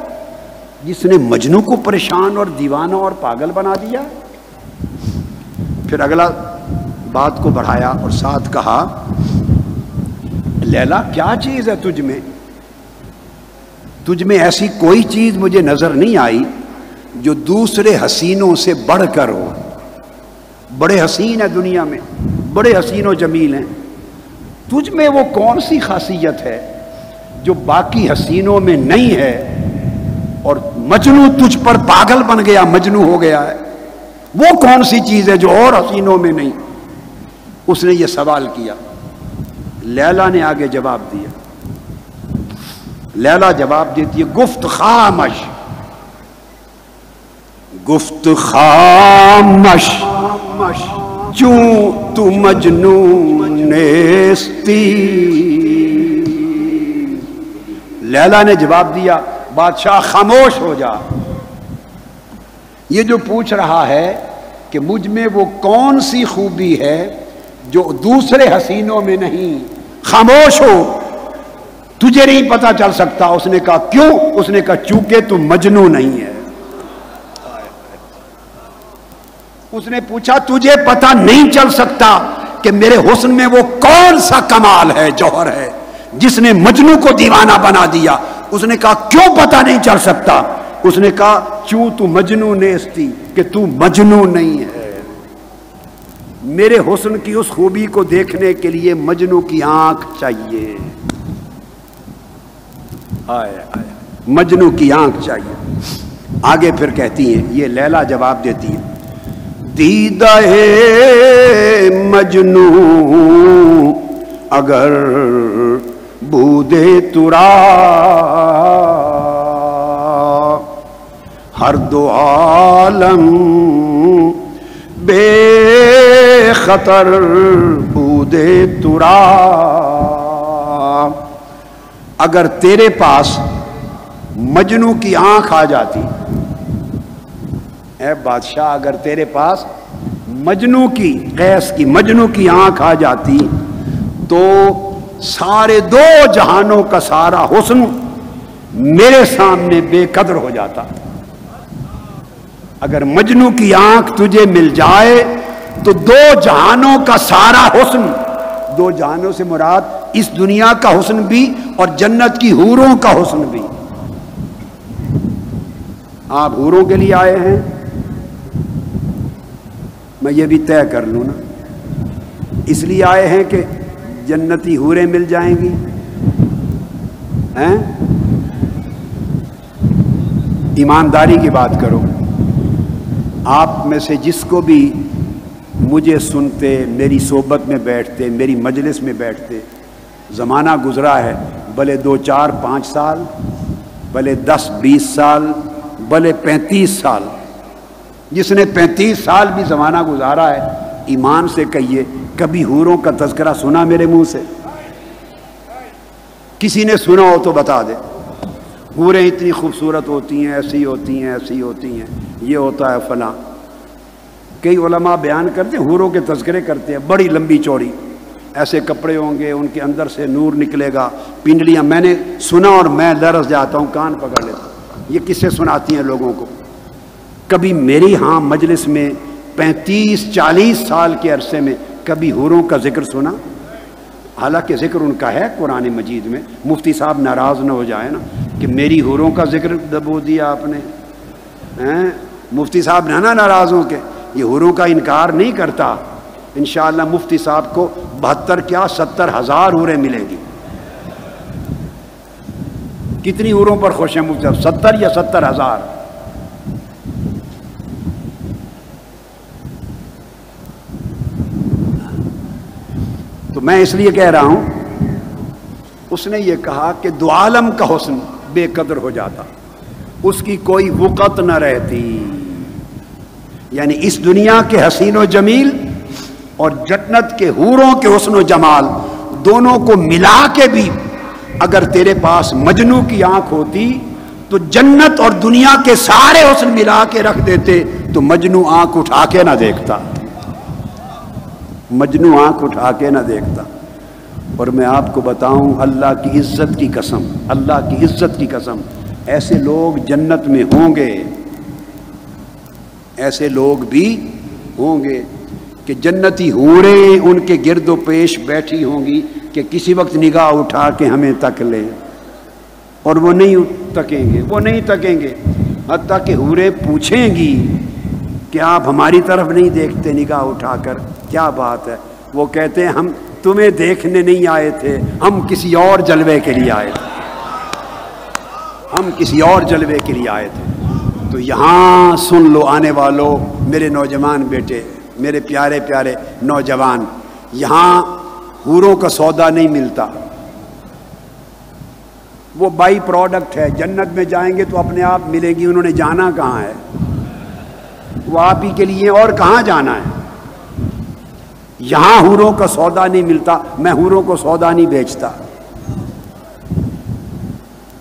جس نے مجنو کو پریشان اور دیوانہ اور پاگل بنا دیا؟ پھر اگلا بات کو بڑھایا اور ساتھ کہا، لیلا کیا چیز ہے تجھ میں؟ تجھ میں ایسی کوئی چیز مجھے نظر نہیں آئی جو دوسرے حسینوں سے بڑھ کر ہو. بڑے حسین ہیں دنیا میں، بڑے حسین و جمیل ہیں، تجھ میں وہ کون سی خاصیت ہے جو باقی حسینوں میں نہیں ہے اور مجنو تجھ پر پاگل بن گیا، مجنو ہو گیا ہے؟ وہ کون سی چیز ہے جو اور حسینوں میں نہیں؟ اس نے یہ سوال کیا. لیلا نے آگے جواب دیا. لیلا جواب دیتی ہے، گفت خامش، گفت خامش چوں تو مجنون نیستی. لیلا نے جواب دیا، بادشاہ خاموش ہو جا. یہ جو پوچھ رہا ہے کہ مجھ میں وہ کون سی خوبی ہے جو دوسرے حسینوں میں نہیں، خاموش ہو، تجھے نہیں پتا چل سکتا. اس نے کہا کیوں؟ اس نے کہا چونکہ تو مجنو نہیں ہے. اس نے پوچھا تجھے پتا نہیں چل سکتا کہ میرے حسن میں وہ کون سا کمال ہے، جوہر ہے جس نے مجنو کو دیوانہ بنا دیا؟ اس نے کہا کیوں پتا نہیں چل سکتا؟ اس نے کہا چوں تو مجنو نیستی، کہ تو مجنو نہیں ہے. میرے حسن کی اس خوبی کو دیکھنے کے لیے مجنو کی آنکھ چاہیے. مجنو کی آنکھ چاہیے. آگے پھر کہتی ہیں، یہ لیلا جواب دیتی ہے، دیدہ مجنو اگر بودے ترا ہر دو عالم بے خطر بودے ترا. اگر تیرے پاس مجنو کی آنکھ آ جاتی، اے بادشاہ اگر تیرے پاس مجنو کی، قیس کی مجنو کی آنکھ آ جاتی تو سارے دو جہانوں کا سارا حسن میرے سامنے بے قدر ہو جاتا. اگر مجنو کی آنکھ تجھے مل جائے تو دو جہانوں کا سارا حسن، دو جہانوں سے مراد اس دنیا کا حسن بھی اور جنت کی حوروں کا حسن بھی. آپ حوروں کے لیے آئے ہیں، میں یہ بھی طے کر لوں نا، اس لیے آئے ہیں کہ جنتی حوریں مل جائیں گی ہیں؟ ایمانداری کی بات کرو. آپ میں سے جس کو بھی مجھے سنتے، میری صحبت میں بیٹھتے، میری مجلس میں بیٹھتے، زمانہ گزرا ہے، بھلے 2 4 5 سال، بھلے 10 20 سال، بھلے 35 سال، جس نے 35 سال بھی زمانہ گزارا ہے، ایمان سے کہیے کبھی حوروں کا تذکرہ سنا میرے منہ سے؟ کسی نے سنا ہو تو بتا دے. حوریں اتنی خوبصورت ہوتی ہیں، ایسی ہوتی ہیں، ایسی ہوتی ہیں، یہ ہوتا ہے فلاں. کئی علماء بیان کرتے ہیں، حوروں کے تذکرے کرتے ہیں، بڑی لمبی چوڑی، ایسے کپڑے ہوں گے، ان کے اندر سے نور نکلے گا، پنڈلیاں. میں نے سنا اور میں لرز جاتا ہوں، کان پکڑ لیتا ہوں. یہ کس سے سناتی ہیں لوگوں کو؟ کبھی میری ہاں مجلس میں 35 40 سال کے عرصے میں کبھی حوروں کا ذکر سنا؟ حالانکہ ذکر ان کا ہے قرآن مجید میں. مفتی صاحب ناراض نہ ہو جائے نا کہ میری حوروں کا ذکر دبو دیا آپ نے. مفتی صاحب نہ ناراض ہوں کہ یہ حوروں کا انکار نہیں کرتا. انشاءاللہ مفتی صاحب کو 72 کیا 70,000 حوریں ملیں گی. کتنی حوروں پر خوش ہیں مفتی صاحب؟ 70 یا 70,000؟ تو میں اس لیے کہہ رہا ہوں، اس نے یہ کہا کہ دو عالم کا حسن بے قدر ہو جاتا، اس کی کوئی وقت نہ رہتی. یعنی اس دنیا کے حسین و جمیل اور جنت کے حوروں کے حسن و جمال دونوں کو ملا کے بھی اگر تیرے پاس مجنو کی آنکھ ہوتی تو جنت اور دنیا کے سارے حسن ملا کے رکھ دیتے تو مجنو آنکھ اٹھا کے نہ دیکھتا. مجنو آنکھ اٹھا کے نہ دیکھتا. اور میں آپ کو بتاؤں، اللہ کی عزت کی قسم، اللہ کی عزت کی قسم، ایسے لوگ جنت میں ہوں گے، ایسے لوگ بھی ہوں گے کہ جنتی حوریں ان کے گرد و پیش بیٹھی ہوں گی کہ کسی وقت نگاہ اٹھا کے ہمیں تک لیں، اور وہ نہیں تکیں گے، وہ نہیں تکیں گے. حتیٰ کہ حوریں پوچھیں گی کہ آپ ہماری طرف نہیں دیکھتے نگاہ اٹھا کر؟ کیا بات ہے؟ وہ کہتے ہیں ہم تمہیں دیکھنے نہیں آئے تھے، ہم کسی اور جلوے کے لیے آئے تھے، ہم کسی اور جلوے کے لیے آئے تھے. تو یہاں سن لو آنے والوں، میرے نوجوان بیٹے، میرے پیارے پیارے نوجوان، یہاں حوروں کا سودا نہیں ملتا، وہ بائی پروڈکٹ ہے. جنت میں جائیں گے تو اپنے آپ ملیں گی. انہوں نے جانا کہاں ہے؟ وہ آپ ہی کے لیے، اور کہاں جانا ہے؟ یہاں حوروں کا سودا نہیں ملتا. میں حوروں کو سودا نہیں بیچتا،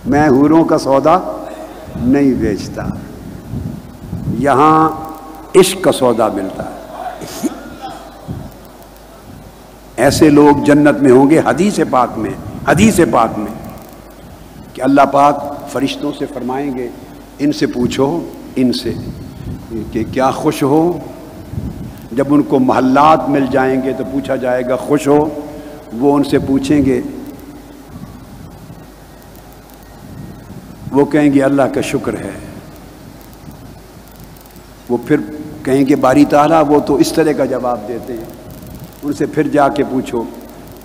میں حوروں کا سودا نہیں بیچتا. یہاں عشق کا سودا ملتا ہے. ایسے لوگ جنت میں ہوں گے. حدیث پاک میں کہ اللہ پاک فرشتوں سے فرمائیں گے ان سے پوچھو، ان سے کہ کیا خوش ہو. جب ان کو محلات مل جائیں گے تو پوچھا جائے گا خوش ہو. وہ ان سے پوچھیں گے، وہ کہیں گے اللہ کا شکر ہے. وہ پھر کہیں گے باری تعالیٰ، وہ تو اس طرح کا جواب دیتے ہیں. ان سے پھر جا کے پوچھو،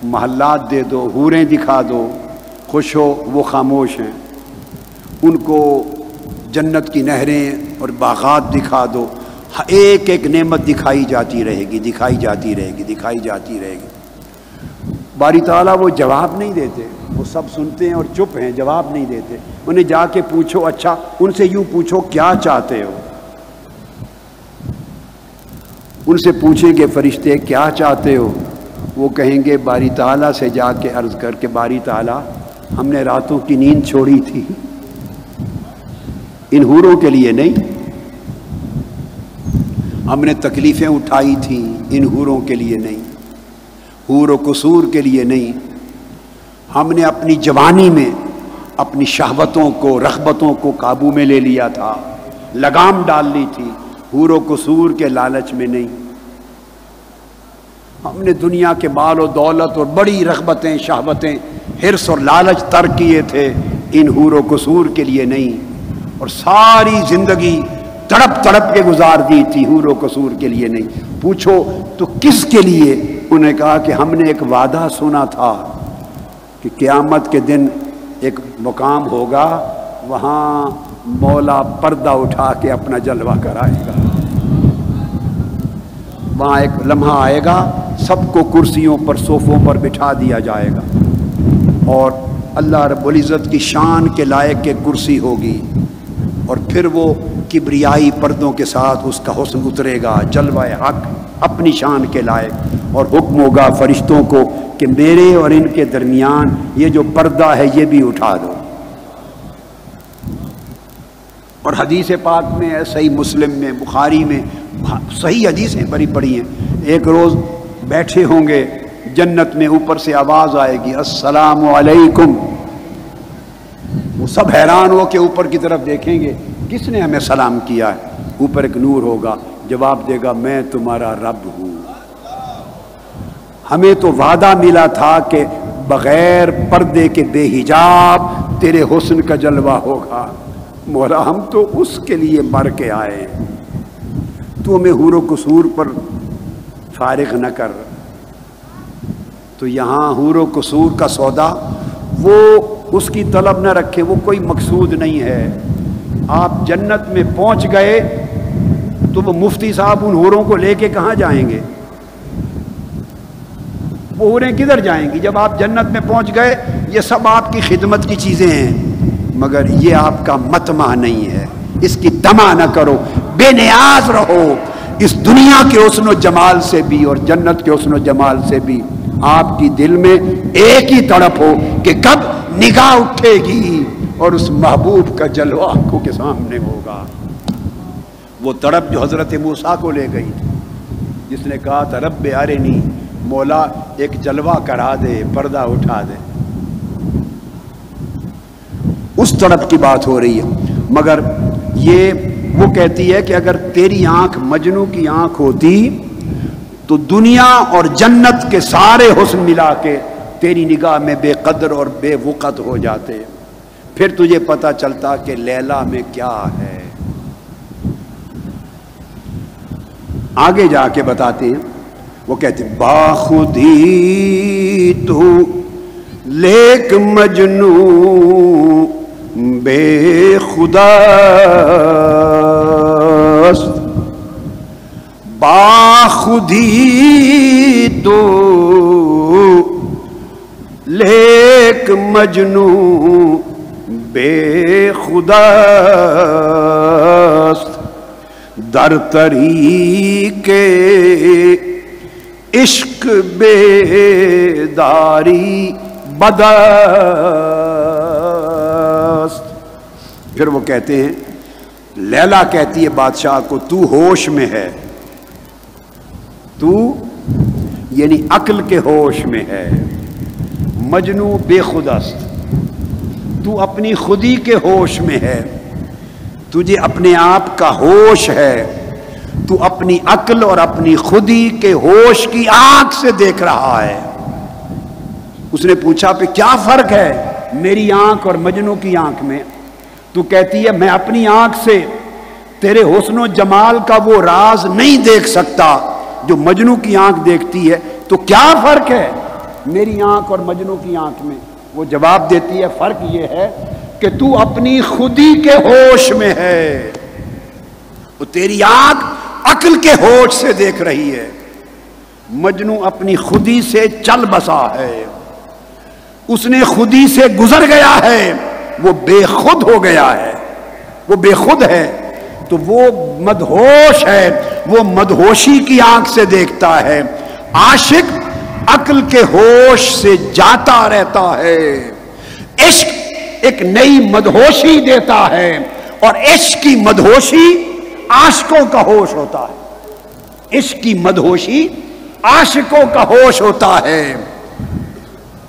محلات دے دو، حوریں دکھا دو، خوش ہو. وہ خاموش ہیں. ان کو جنت کی نہریں اور باغات دکھا دو. ایک ایک نعمت دکھائی جاتی رہے گی، دکھائی جاتی رہے گی، دکھائی جاتی رہے گی. باری تعالیٰ وہ جواب نہیں دیتے. وہ سب سنتے ہیں اور چپ ہیں، جواب نہیں دیتے. انہیں جا کے پوچھو. اچھا ان سے یوں پوچھو کیا چاہتے ہو. ان سے پوچھیں گے فرشتے کیا چاہتے ہو. وہ کہیں گے باری تعالیٰ سے جا کے عرض کر کے باری تعالیٰ ہم نے راتوں کی نیند چھوڑی تھی، ان حوروں کے لیے نہیں. ہم نے تکلیفیں اٹھائی تھیں، ان حوروں کے لیے نہیں، حور و قصور کے لیے نہیں. ہم نے اپنی جوانی میں اپنی شہوتوں کو، رغبتوں کو قابو میں لے لیا تھا، لگام ڈال لی تھی، حور و قصور کے لالچ میں نہیں. ہم نے دنیا کے مال و دولت اور بڑی رغبتیں، شہوتیں، حرص اور لالچ ترک کیے تھے، ان حور و قصور کے لیے نہیں. اور ساری زندگی تڑپ تڑپ کے گزار دی تھی، حور و قصور کے لیے نہیں. پوچھو تو کس کے لیے انہوں نے کہا کہ ہم نے ایک وعدہ سنا تھا کہ قیامت کے دن ایک مقام ہوگا، وہاں مولا پردہ اٹھا کے اپنا جلوہ کرائے گا، وہاں ایک لمحہ آئے گا سب کو کرسیوں پر صوفوں پر بٹھا دیا جائے گا، اور اللہ رب العزت کی شان کے لائق کے کرسی ہوگی، اور پھر وہ کبریائی پردوں کے ساتھ اس کا حسن اترے گا، جلوہ حق اپنی شان کے لائق، اور حکم ہوگا فرشتوں کو کہ میرے اور ان کے درمیان یہ جو پردہ ہے یہ بھی اٹھا دو۔ اور حدیث پاک میں ہے، صحیح مسلم میں، بخاری میں صحیح حدیثیں بڑی پڑی ہیں، ایک روز بیٹھے ہوں گے جنت میں، اوپر سے آواز آئے گی السلام علیکم، وہ سب حیران ہو کے اوپر کی طرف دیکھیں گے کس نے ہمیں سلام کیا ہے، اوپر ایک نور ہوگا جواب دے گا میں تمہارا رب ہوں، ہمیں تو وعدہ ملا تھا کہ بغیر پردے کے بے حجاب تیرے حسن کا جلوہ ہوگا، مولا ہم تو اس کے لیے مر کے آئے ہیں، تو ہمیں حور و قصور پر فارغ نہ کر۔ تو یہاں حور و قصور کا سودا وہ اس کی طلب نہ رکھے، وہ کوئی مقصود نہیں ہے۔ آپ جنت میں پہنچ گئے تو وہ مفتی صاحب ان حوروں کو لے کے کہاں جائیں گے؟ وہ حوریں کدھر جائیں گی؟ جب آپ جنت میں پہنچ گئے یہ سب آپ کی خدمت کی چیزیں ہیں، مگر یہ آپ کا مطمع نہیں ہے، اس کی طمع نہ کرو، بے نیاز رہو اس دنیا کے حسن و جمال سے بھی اور جنت کے حسن و جمال سے بھی۔ آپ کی دل میں ایک ہی تڑپ ہو کہ کب نگاہ اٹھے گی اور اس محبوب کا جلوہ آنکھوں کے سامنے ہوگا۔ وہ تڑپ جو حضرت موسیٰ کو لے گئی تھی، جس نے کہا تھا رب ارنی، مولا ایک جلوہ کرا دے، پردہ اٹھا دے، اس تڑپ کی بات ہو رہی ہے۔ مگر یہ وہ کہتی ہے کہ اگر تیری آنکھ مجنو کی آنکھ ہوتی تو دنیا اور جنت کے سارے حسن ملا کے تیری نگاہ میں بے قدر اور بے وقت ہو جاتے، پھر تجھے پتہ چلتا کہ لیلا میں کیا ہے۔ آگے جا کے بتاتے ہیں، وہ کہتے ہیں باخودی تو لیک مجنو بے خدا باخودی تو لیک مجنو بے خدا در طریق عشق بیداری بدست۔ پھر وہ کہتے ہیں، لیلا کہتی ہے بادشاہ کو تو ہوش میں ہے، تو یعنی عقل کے ہوش میں ہے، مجنو بے خودست، تو اپنی خودی کے ہوش میں ہے، تجھے اپنے آپ کا ہوش ہے، تو اپنی عقل اور اپنی خودی کے ہوش کی آنکھ سے دیکھ رہا ہے۔ اس نے پوچھا پہ کیا فرق ہے میری آنکھ اور مجنو کی آنکھ میں؟ تو کہتی ہے میں اپنی آنکھ سے تیرے حسن و جمال کا وہ راز نہیں دیکھ سکتا جو مجنو کی آنکھ دیکھتی ہے، تو کیا فرق ہے میری آنکھ اور مجنو کی آنکھ میں؟ وہ جواب دیتی ہے فرق یہ ہے کہ تو اپنی خودی کے ہوش میں ہے، وہ تیری آنکھ عقل کے ہوش سے دیکھ رہی ہے، مجنو اپنی خودی سے چل بسا ہے، اس نے خودی سے گزر گیا ہے، وہ بے خود ہو گیا ہے، وہ بے خود ہے تو وہ مدہوش ہے، وہ مدہوشی کی آنکھ سے دیکھتا ہے۔ عاشق عقل کے ہوش سے جاتا رہتا ہے، عشق ایک نئی مدہوشی دیتا ہے، اور عشق کی مدہوشی عاشقوں کا ہوش ہوتا ہے، عشق کی مدہوشی عاشقوں کا ہوش ہوتا ہے،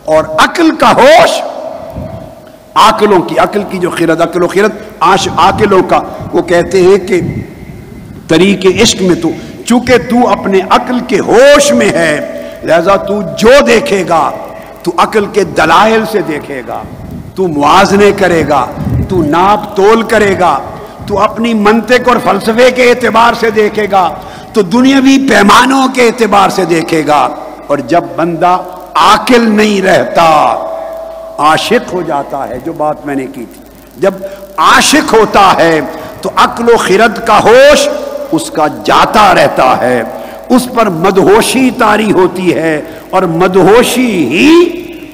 اور عقل کا ہوش عاقلوں کی، عقل کی جو خیرت، عقل و خیرت عاقلوں کا، وہ کہتے ہیں کہ طریق عشق میں تو چونکہ تو اپنے عقل کے ہوش میں ہے، لہذا تو جو دیکھے گا تو عقل کے دلائل سے دیکھے گا، تو موازنے کرے گا، تو ناپ تول کرے گا، تو اپنی منطق اور فلسفے کے اعتبار سے دیکھے گا، تو دنیاوی پیمانوں کے اعتبار سے دیکھے گا، اور جب بندہ عاقل نہیں رہتا عاشق ہو جاتا ہے، جو بات میں نے کی تھی، جب عاشق ہوتا ہے تو عقل و خرد کا ہوش اس کا جاتا رہتا ہے، اس پر مدہوشی طاری ہوتی ہے، اور مدہوشی ہی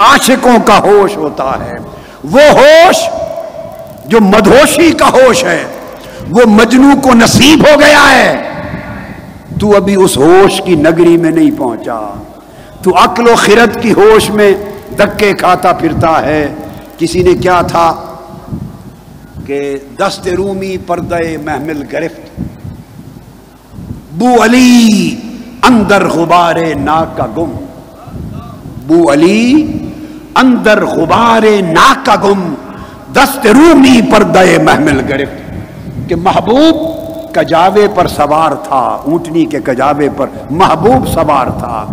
عاشقوں کا ہوش ہوتا ہے۔ وہ ہوش جو مدہوشی کا ہوش ہے وہ مجنوں کو نصیب ہو گیا ہے، تو ابھی اس ہوش کی نگری میں نہیں پہنچا، تو عقل و خرد کی ہوش میں دھکے کھاتا پھرتا ہے۔ کسی نے کیا تھا کہ دست رومی پردہ محمل گرفت، بو علی اندر غبار ناک کا گم، بو علی اندر غبار ناک کا گم، دست رومی پردہ محمل گرفت، کہ محبوب کجاوے پر سوار تھا، اونٹنی کے کجاوے پر محبوب سوار تھا،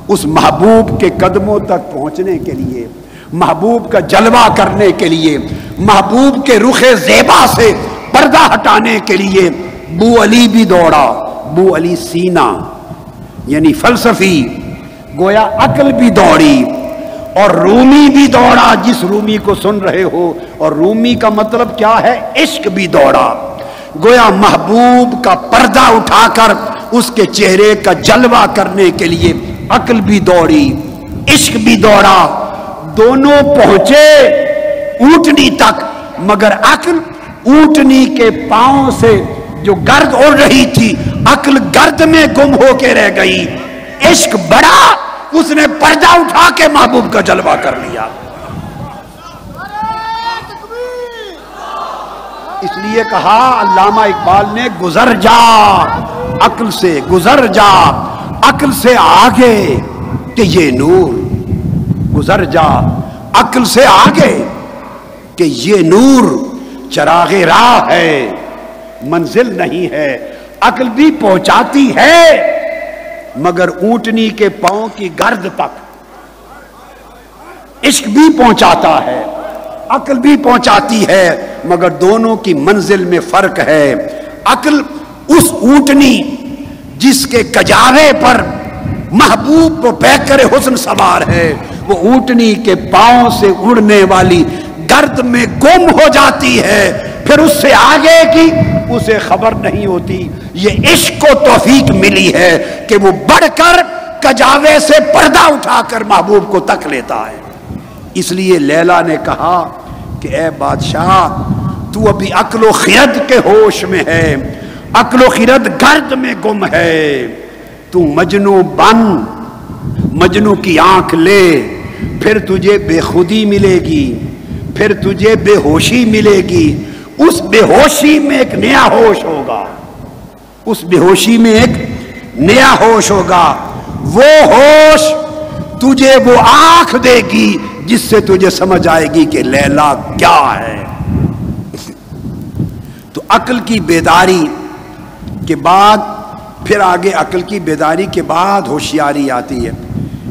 اس محبوب کے قدموں تک پہنچنے کے لیے، محبوب کا جلوہ کرنے کے لیے، محبوب کے رخ زیبا سے پردہ ہٹانے کے لیے بو علی بھی دوڑا۔ بو علی سینا یعنی فلسفی، گویا عقل بھی دوڑی، اور رومی بھی دوڑا جس رومی کو سن رہے ہو، اور رومی کا مطلب کیا ہے؟ عشق بھی دوڑا، گویا محبوب کا پردہ اٹھا کر اس کے چہرے کا جلوہ کرنے کے لیے عقل بھی دوڑی، عشق بھی دوڑا، دونوں پہنچے اونٹنی تک، مگر عقل اونٹنی کے پاؤں سے جو گرد اڑ رہی تھی، عقل گرد میں گم ہو کے رہ گئی، عشق بڑا، اس نے پردہ اٹھا کے محبوب کا جلوہ کر لیا۔ اس لیے کہا علامہ اقبال نے، گزر جا عقل سے، گزر جا عقل سے آگے کہ یہ نور، گزر جا عقل سے آگے کہ یہ نور چراغ راہ ہے، منزل نہیں ہے۔ عقل بھی پہنچاتی ہے مگر اونٹنی کے پاؤں کی گرد تک، عشق بھی پہنچاتا ہے، عقل بھی پہنچاتی ہے، مگر دونوں کی منزل میں فرق ہے۔ عقل اس اونٹنی جس کے کجاوے پر محبوب کو پیکر حسن سوار ہے، وہ اونٹنی کے پاؤں سے اڑنے والی گرد میں گم ہو جاتی ہے، پھر اس سے آگے کی اسے خبر نہیں ہوتی۔ یہ عشق کو توفیق ملی ہے کہ وہ بڑھ کر کجاوے سے پردہ اٹھا کر محبوب کو تک لیتا ہے۔ اس لیے لیلا نے کہا کہ اے بادشاہ، تو ابھی عقل و خرد کے ہوش میں ہے، عقل و خرد گرد میں گم ہے، تو مجنوں بن، مجنوں کی آنکھ لے، پھر تجھے بے خودی ملے گی، پھر تجھے بے ہوشی ملے گی۔ اس بے ہوشی میں ایک نیا ہوش ہوگا، اس بے ہوشی میں ایک نیا ہوش ہوگا، وہ ہوش تجھے وہ آنکھ دے گی جس سے تجھے سمجھ آئے گی کہ لیلا کیا ہے۔ تو عقل کی بیداری کے بعد پھر آگے عقل کی بیداری کے بعد ہوشیاری آتی ہے۔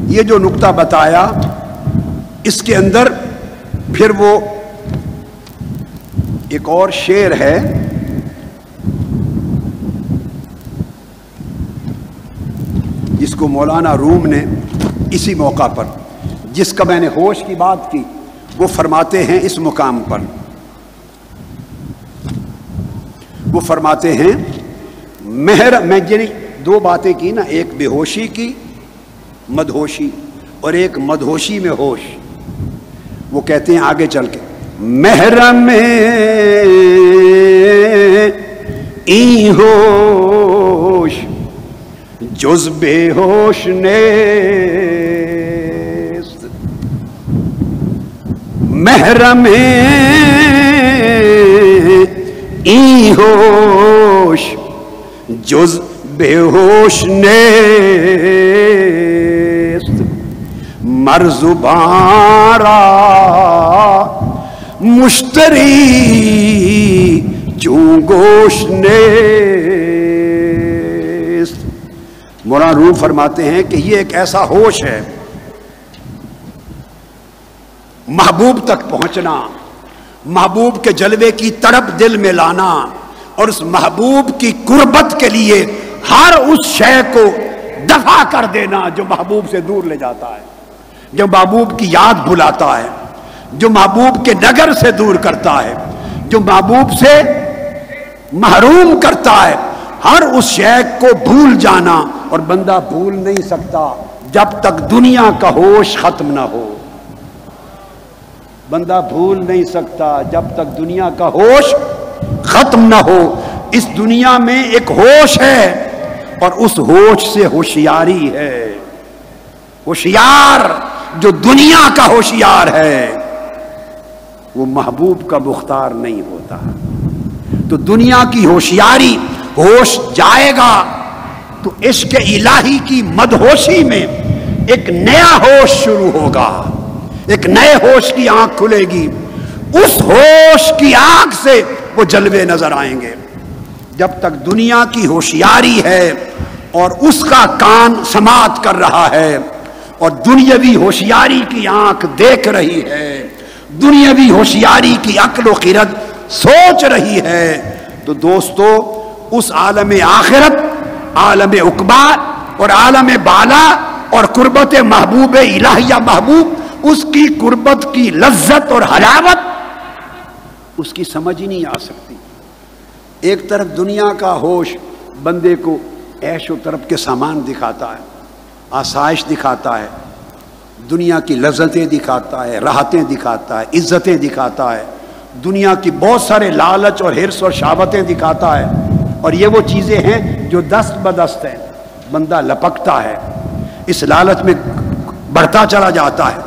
یہ جو نقطہ بتایا اس کے اندر پھر وہ ایک اور شعر ہے، جس کو مولانا روم نے اسی موقع پر، جس کا میں نے ہوش کی بات کی، وہ فرماتے ہیں اس مقام پر، وہ فرماتے ہیں میں جنہیں دو باتیں کی نا، ایک بے ہوشی کی مدہوشی اور ایک مدہوشی میں ہوش، وہ کہتے ہیں آگے چل کے، محرم ای ہوش جز بے ہوش نیست، محرم ای ہوش جز بے ہوش نیست، مر زبان را مشتری چون گوش نیست۔ مولانا روم فرماتے ہیں کہ یہ ایک ایسا ہوش ہے، محبوب تک پہنچنا، محبوب کے جلوے کی تڑپ دل میں لانا، اور اس محبوب کی قربت کے لیے ہر اس شے کو دفع کر دینا جو محبوب سے دور لے جاتا ہے، جو محبوب کی یاد بلاتا ہے، جو محبوب کے نگر سے دور کرتا ہے، جو محبوب سے محروم کرتا ہے، ہر اس شے کو بھول جانا. اور بندہ بھول نہیں سکتا جب تک دنیا کا ہوش ختم نہ ہو. بندہ بھول نہیں سکتا جب تک دنیا کا ہوش ختم نہ ہو. اس دنیا میں ایک ہوش ہے اور اس ہوش سے ہوشیاری ہے. ہوشیار جو دنیا کا ہوشیار ہے وہ محبوب کا مختار نہیں ہوتا. تو دنیا کی ہوشیاری، ہوش جائے گا تو عشق الہی کی مدہوشی میں ایک نیا ہوش شروع ہوگا، ایک نئے ہوش کی آنکھ کھلے گی. اس ہوش کی آنکھ سے وہ جلوے نظر آئیں گے. جب تک دنیا کی ہوشیاری ہے اور اس کا کان سماعت کر رہا ہے اور دنیاوی ہوشیاری کی آنکھ دیکھ رہی ہے، دنیاوی ہوشیاری کی عقل و خرد سوچ رہی ہے، تو دوستو اس عالم آخرت، عالم عقبا اور عالم بالا اور قربت محبوب الہیہ محبوب، اس کی قربت کی لذت اور حلاوت اس کی سمجھ ہی نہیں آ سکتی. ایک طرف دنیا کا ہوش بندے کو عیش و طرب کے سامان دکھاتا ہے، آسائش دکھاتا ہے، دنیا کی لذتیں دکھاتا ہے، راحتیں دکھاتا ہے، عزتیں دکھاتا ہے، دنیا کی بہت سارے لالچ اور حرص اور شہوتیں دکھاتا ہے. اور یہ وہ چیزیں ہیں جو دست بدست ہیں. بندہ لپکتا ہے، اس لالچ میں بڑھتا چلا جاتا ہے،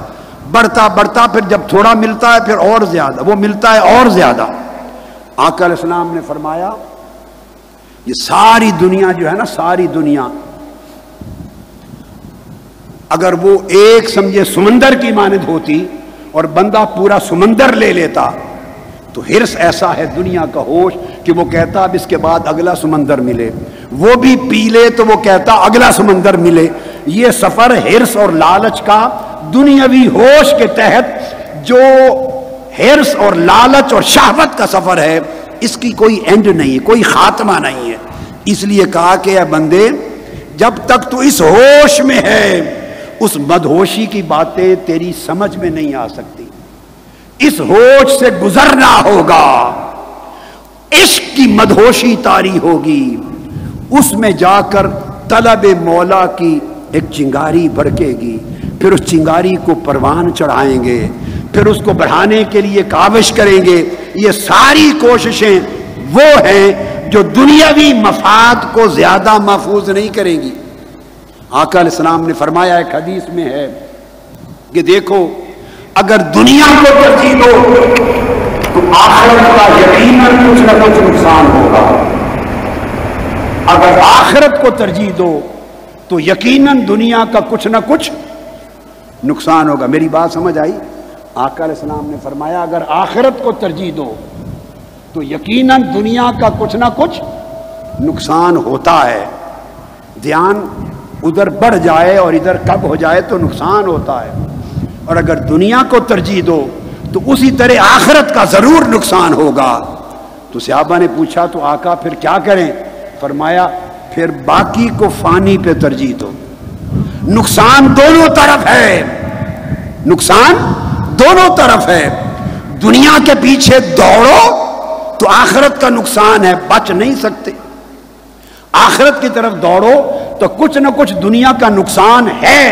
بڑھتا بڑھتا پھر جب تھوڑا ملتا ہے پھر اور زیادہ، وہ ملتا ہے اور زیادہ. آقا علیہ السلام نے فرمایا یہ ساری دنیا جو ہے نا، ساری دنیا اگر وہ ایک سمجھے سمندر کی مانند ہوتی اور بندہ پورا سمندر لے لیتا تو حرص ایسا ہے دنیا کا ہوش کہ وہ کہتا اب اس کے بعد اگلا سمندر ملے، وہ بھی پی لے تو وہ کہتا اگلا سمندر ملے. یہ سفر حرص اور لالچ کا دنیاوی ہوش کے تحت جو حرص اور لالچ اور شہوت کا سفر ہے، اس کی کوئی اینڈ نہیں ہے، کوئی خاتمہ نہیں ہے. اس لیے کہا کہ اے بندے جب تک تو اس ہوش میں ہے اس مدہوشی کی باتیں تیری سمجھ میں نہیں آ سکتی. اس ہوش سے گزرنا ہوگا، عشق کی مدہوشی طاری ہوگی، اس میں جا کر طلب مولا کی ایک چنگاری بھڑکے گی، پھر اس چنگاری کو پروان چڑھائیں گے، پھر اس کو بڑھانے کے لیے کاوش کریں گے. یہ ساری کوششیں وہ ہیں جو دنیاوی مفاد کو زیادہ محفوظ نہیں کریں گی. آقا علیہ السلام نے فرمایا ایک حدیث میں ہے کہ دیکھو اگر دنیا کو ترجیح دو تو آخرت کا یقیناً کچھ نہ کچھ نقصان ہوگا. اگر آخرت کو ترجیح دو تو یقیناً دنیا کا کچھ نہ کچھ نقصان ہوگا. میری بات سمجھ آئی؟ آقا علیہ السلام نے فرمایا اگر آخرت کو ترجیح دو تو یقیناً دنیا کا کچھ نہ کچھ نقصان ہوتا ہے. دھیان ادھر بڑھ جائے اور ادھر کم ہو جائے تو نقصان ہوتا ہے، اور اگر دنیا کو ترجیح دو تو اسی طرح آخرت کا ضرور نقصان ہوگا. تو صحابہ نے پوچھا تو آقا پھر کیا کریں؟ فرمایا پھر باقی کو فانی پہ ترجیح دو. نقصان دونوں طرف ہے، نقصان دونوں طرف ہے. دنیا کے پیچھے دوڑو تو آخرت کا نقصان ہے، بچ نہیں سکتے. آخرت کی طرف دوڑو تو کچھ نہ کچھ دنیا کا نقصان ہے،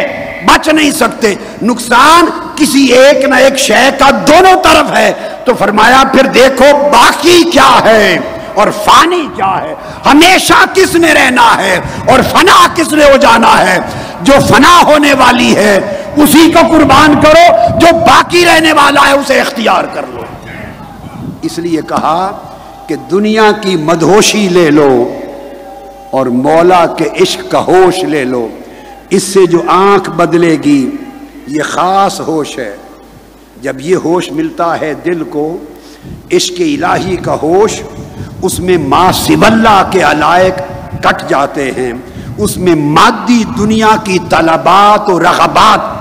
بچ نہیں سکتے. نقصان کسی ایک نہ ایک شے کا دونوں طرف ہے. تو فرمایا پھر دیکھو باقی کیا ہے اور فانی کیا ہے، ہمیشہ کس نے رہنا ہے اور فنا کس نے ہو جانا ہے. جو فنا ہونے والی ہے اسی کو قربان کرو، جو باقی رہنے والا ہے اسے اختیار کر لو. اس لیے کہا کہ دنیا کی مدہوشی لے لو اور مولا کے عشق کا ہوش لے لو. اس سے جو آنکھ بدلے گی یہ خاص ہوش ہے. جب یہ ہوش ملتا ہے دل کو، عشق الہی کا ہوش، اس میں ما سوی اللہ کے علائق کٹ جاتے ہیں. اس میں مادی دنیا کی طلبات و رغبات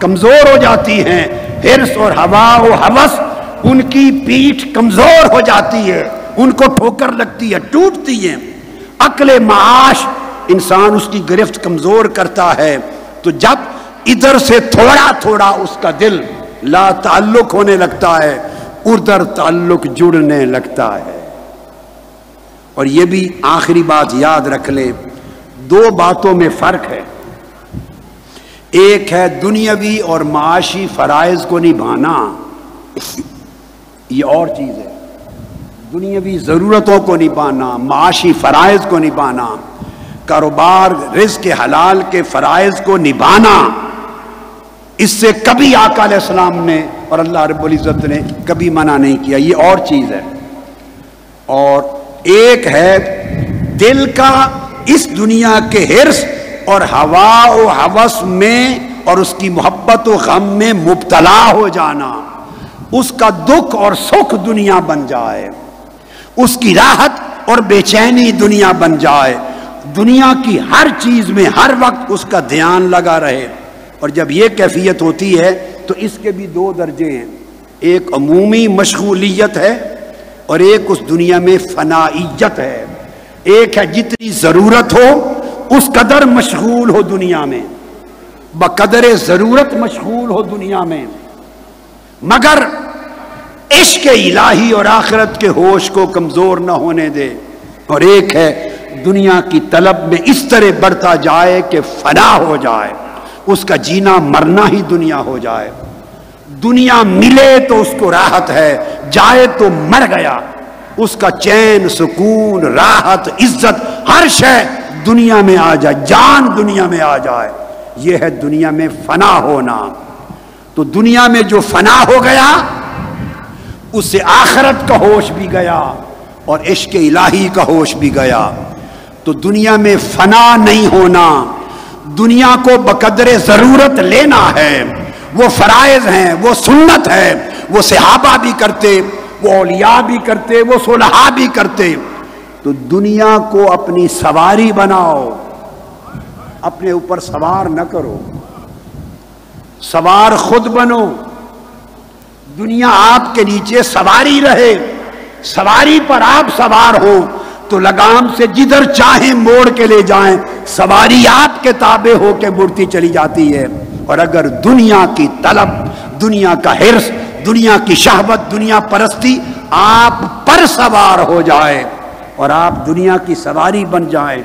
کمزور ہو جاتی ہیں. حرص اور ہوا و ہوس ان کی پیٹھ کمزور ہو جاتی ہے، ان کو ٹھوکر لگتی ہے، ٹوٹتی ہیں. عقل معاش انسان اس کی گرفت کمزور کرتا ہے تو جب ادھر سے تھوڑا تھوڑا اس کا دل لا تعلق ہونے لگتا ہے، ادھر تعلق جڑنے لگتا ہے۔ اور یہ بھی آخری بات یاد رکھ لے، دو باتوں میں فرق ہے، ایک ہے دنیاوی اور معاشی فرائض کو نبھانا، یہ اور چیز ہے، دنیاوی ضرورتوں کو نبھانا، معاشی فرائض کو نبھانا، کاروبار رزق حلال کے فرائض کو نبھانا، اس سے کبھی آقا علیہ السلام نے اور اللہ رب العزت نے کبھی منع نہیں کیا، یہ اور چیز ہے۔ اور ایک ہے دل کا اس دنیا کے حرص اور ہوا و ہوس میں اور اس کی محبت و غم میں مبتلا ہو جانا، اس کا دکھ اور سکھ دنیا بن جائے، اس کی راحت اور بے چینی دنیا بن جائے، دنیا کی ہر چیز میں ہر وقت اس کا دھیان لگا رہے۔ اور جب یہ کیفیت ہوتی ہے تو اس کے بھی دو درجے ہیں، ایک عمومی مشغولیت ہے اور ایک اس دنیا میں فنائیت ہے۔ ایک ہے جتنی ضرورت ہو اس قدر مشغول ہو دنیا میں، بقدر ضرورت مشغول ہو دنیا میں، مگر عشق الہی اور آخرت کے ہوش کو کمزور نہ ہونے دے۔ اور ایک ہے دنیا کی طلب میں اس طرح بڑھتا جائے کہ فنا ہو جائے، اس کا جینا مرنا ہی دنیا ہو جائے، دنیا ملے تو اس کو راحت ہے، جائے تو مر گیا، اس کا چین سکون راحت عزت ہر شے دنیا میں آ جائے، جان دنیا میں آ جائے، یہ ہے دنیا میں فنا ہونا۔ تو دنیا میں جو فنا ہو گیا اس سے آخرت کا ہوش بھی گیا اور عشق الہی کا ہوش بھی گیا۔ تو دنیا میں فنا نہیں ہونا، دنیا کو بقدر ضرورت لینا ہے، وہ فرائض ہیں، وہ سنت ہے، وہ صحابہ بھی کرتے، وہ اولیاء بھی کرتے، وہ صلحاء بھی کرتے۔ تو دنیا کو اپنی سواری بناؤ، اپنے اوپر سوار نہ کرو، سوار خود بنو، دنیا آپ کے نیچے سواری رہے، سواری پر آپ سوار ہو تو لگام سے جدھر چاہیں موڑ کے لے جائیں، سواری آپ کے تابع ہو کے مڑتی چلی جاتی ہے۔ اور اگر دنیا کی طلب، دنیا کا حرص، دنیا کی شہوت، دنیا پرستی آپ پر سوار ہو جائے اور آپ دنیا کی سواری بن جائیں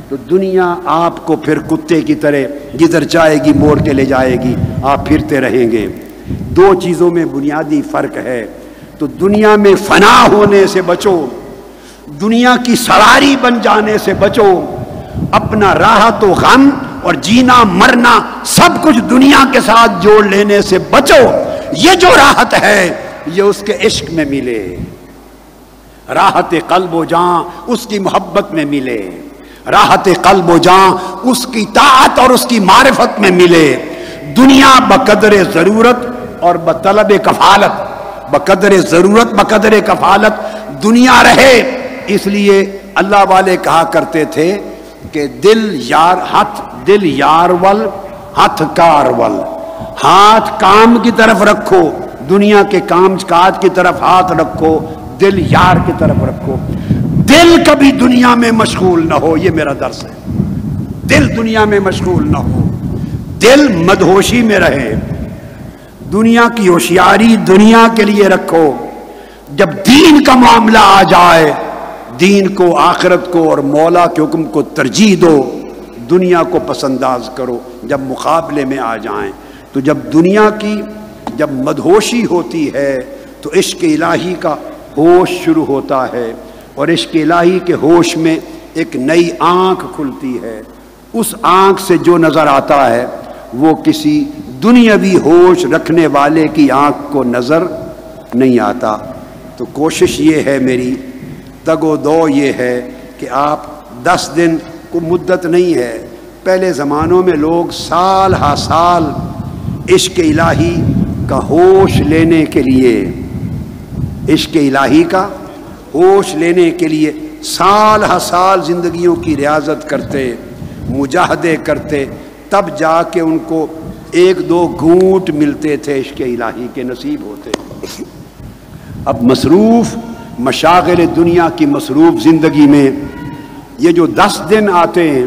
تو دنیا آپ کو پھر کتے کی طرح جدھر چاہے گی موڑ کے لے جائے گی، آپ پھرتے رہیں گے۔ دو چیزوں میں بنیادی فرق ہے۔ تو دنیا میں فنا ہونے سے بچو، دنیا کی سواری بن جانے سے بچو، اپنا راحت و غم اور جینا مرنا سب کچھ دنیا کے ساتھ جوڑ لینے سے بچو۔ یہ جو راحت ہے یہ اس کے عشق میں ملے، راحت قلب و جاں اس کی محبت میں ملے، راحت قلب و جاں اس کی طاعت اور اس کی معرفت میں ملے۔ دنیا بقدر ضرورت اور بطلب کفالت، بقدر ضرورت بقدر کفالت دنیا رہے۔ اس لیے اللہ والے کہا کرتے تھے کہ دل یار ول ہاتھ کار ول، ہاتھ کام کی طرف رکھو، دنیا کے کام کاج کی طرف ہاتھ رکھو، دل یار کی طرف رکھو۔ دل کبھی دنیا میں مشغول نہ ہو، یہ میرا درس ہے، دل دنیا میں مشغول نہ ہو، دل مدہوشی میں رہے، دنیا کی ہوشیاری دنیا کے لیے رکھو۔ جب دین کا معاملہ آ جائے، دین کو، آخرت کو اور مولا کے حکم کو ترجیح دو، دنیا کو پسنداز کرو۔ جب مقابلے میں آ جائیں تو جب دنیا کی جب مدہوشی ہوتی ہے تو عشق الہی کا ہوش شروع ہوتا ہے، اور عشق الہی کے ہوش میں ایک نئی آنکھ کھلتی ہے، اس آنکھ سے جو نظر آتا ہے وہ کسی دنیاوی ہوش رکھنے والے کی آنکھ کو نظر نہیں آتا۔ تو کوشش یہ ہے میری، تگ و دو یہ ہے کہ آپ 10 دن کو مدت نہیں ہے، پہلے زمانوں میں لوگ سال ہا سال عشق الہی کا ہوش لینے کے لیے، عشق الہی کا ہوش لینے کے لیے سال ہا سال زندگیوں کی ریاضت کرتے، مجاہدے کرتے، تب جا کے ان کو 1-2 گھونٹ ملتے تھے عشق الہی کے نصیب ہوتے۔ اب مصروف مشاغل دنیا کی مصروف زندگی میں یہ جو 10 دن آتے ہیں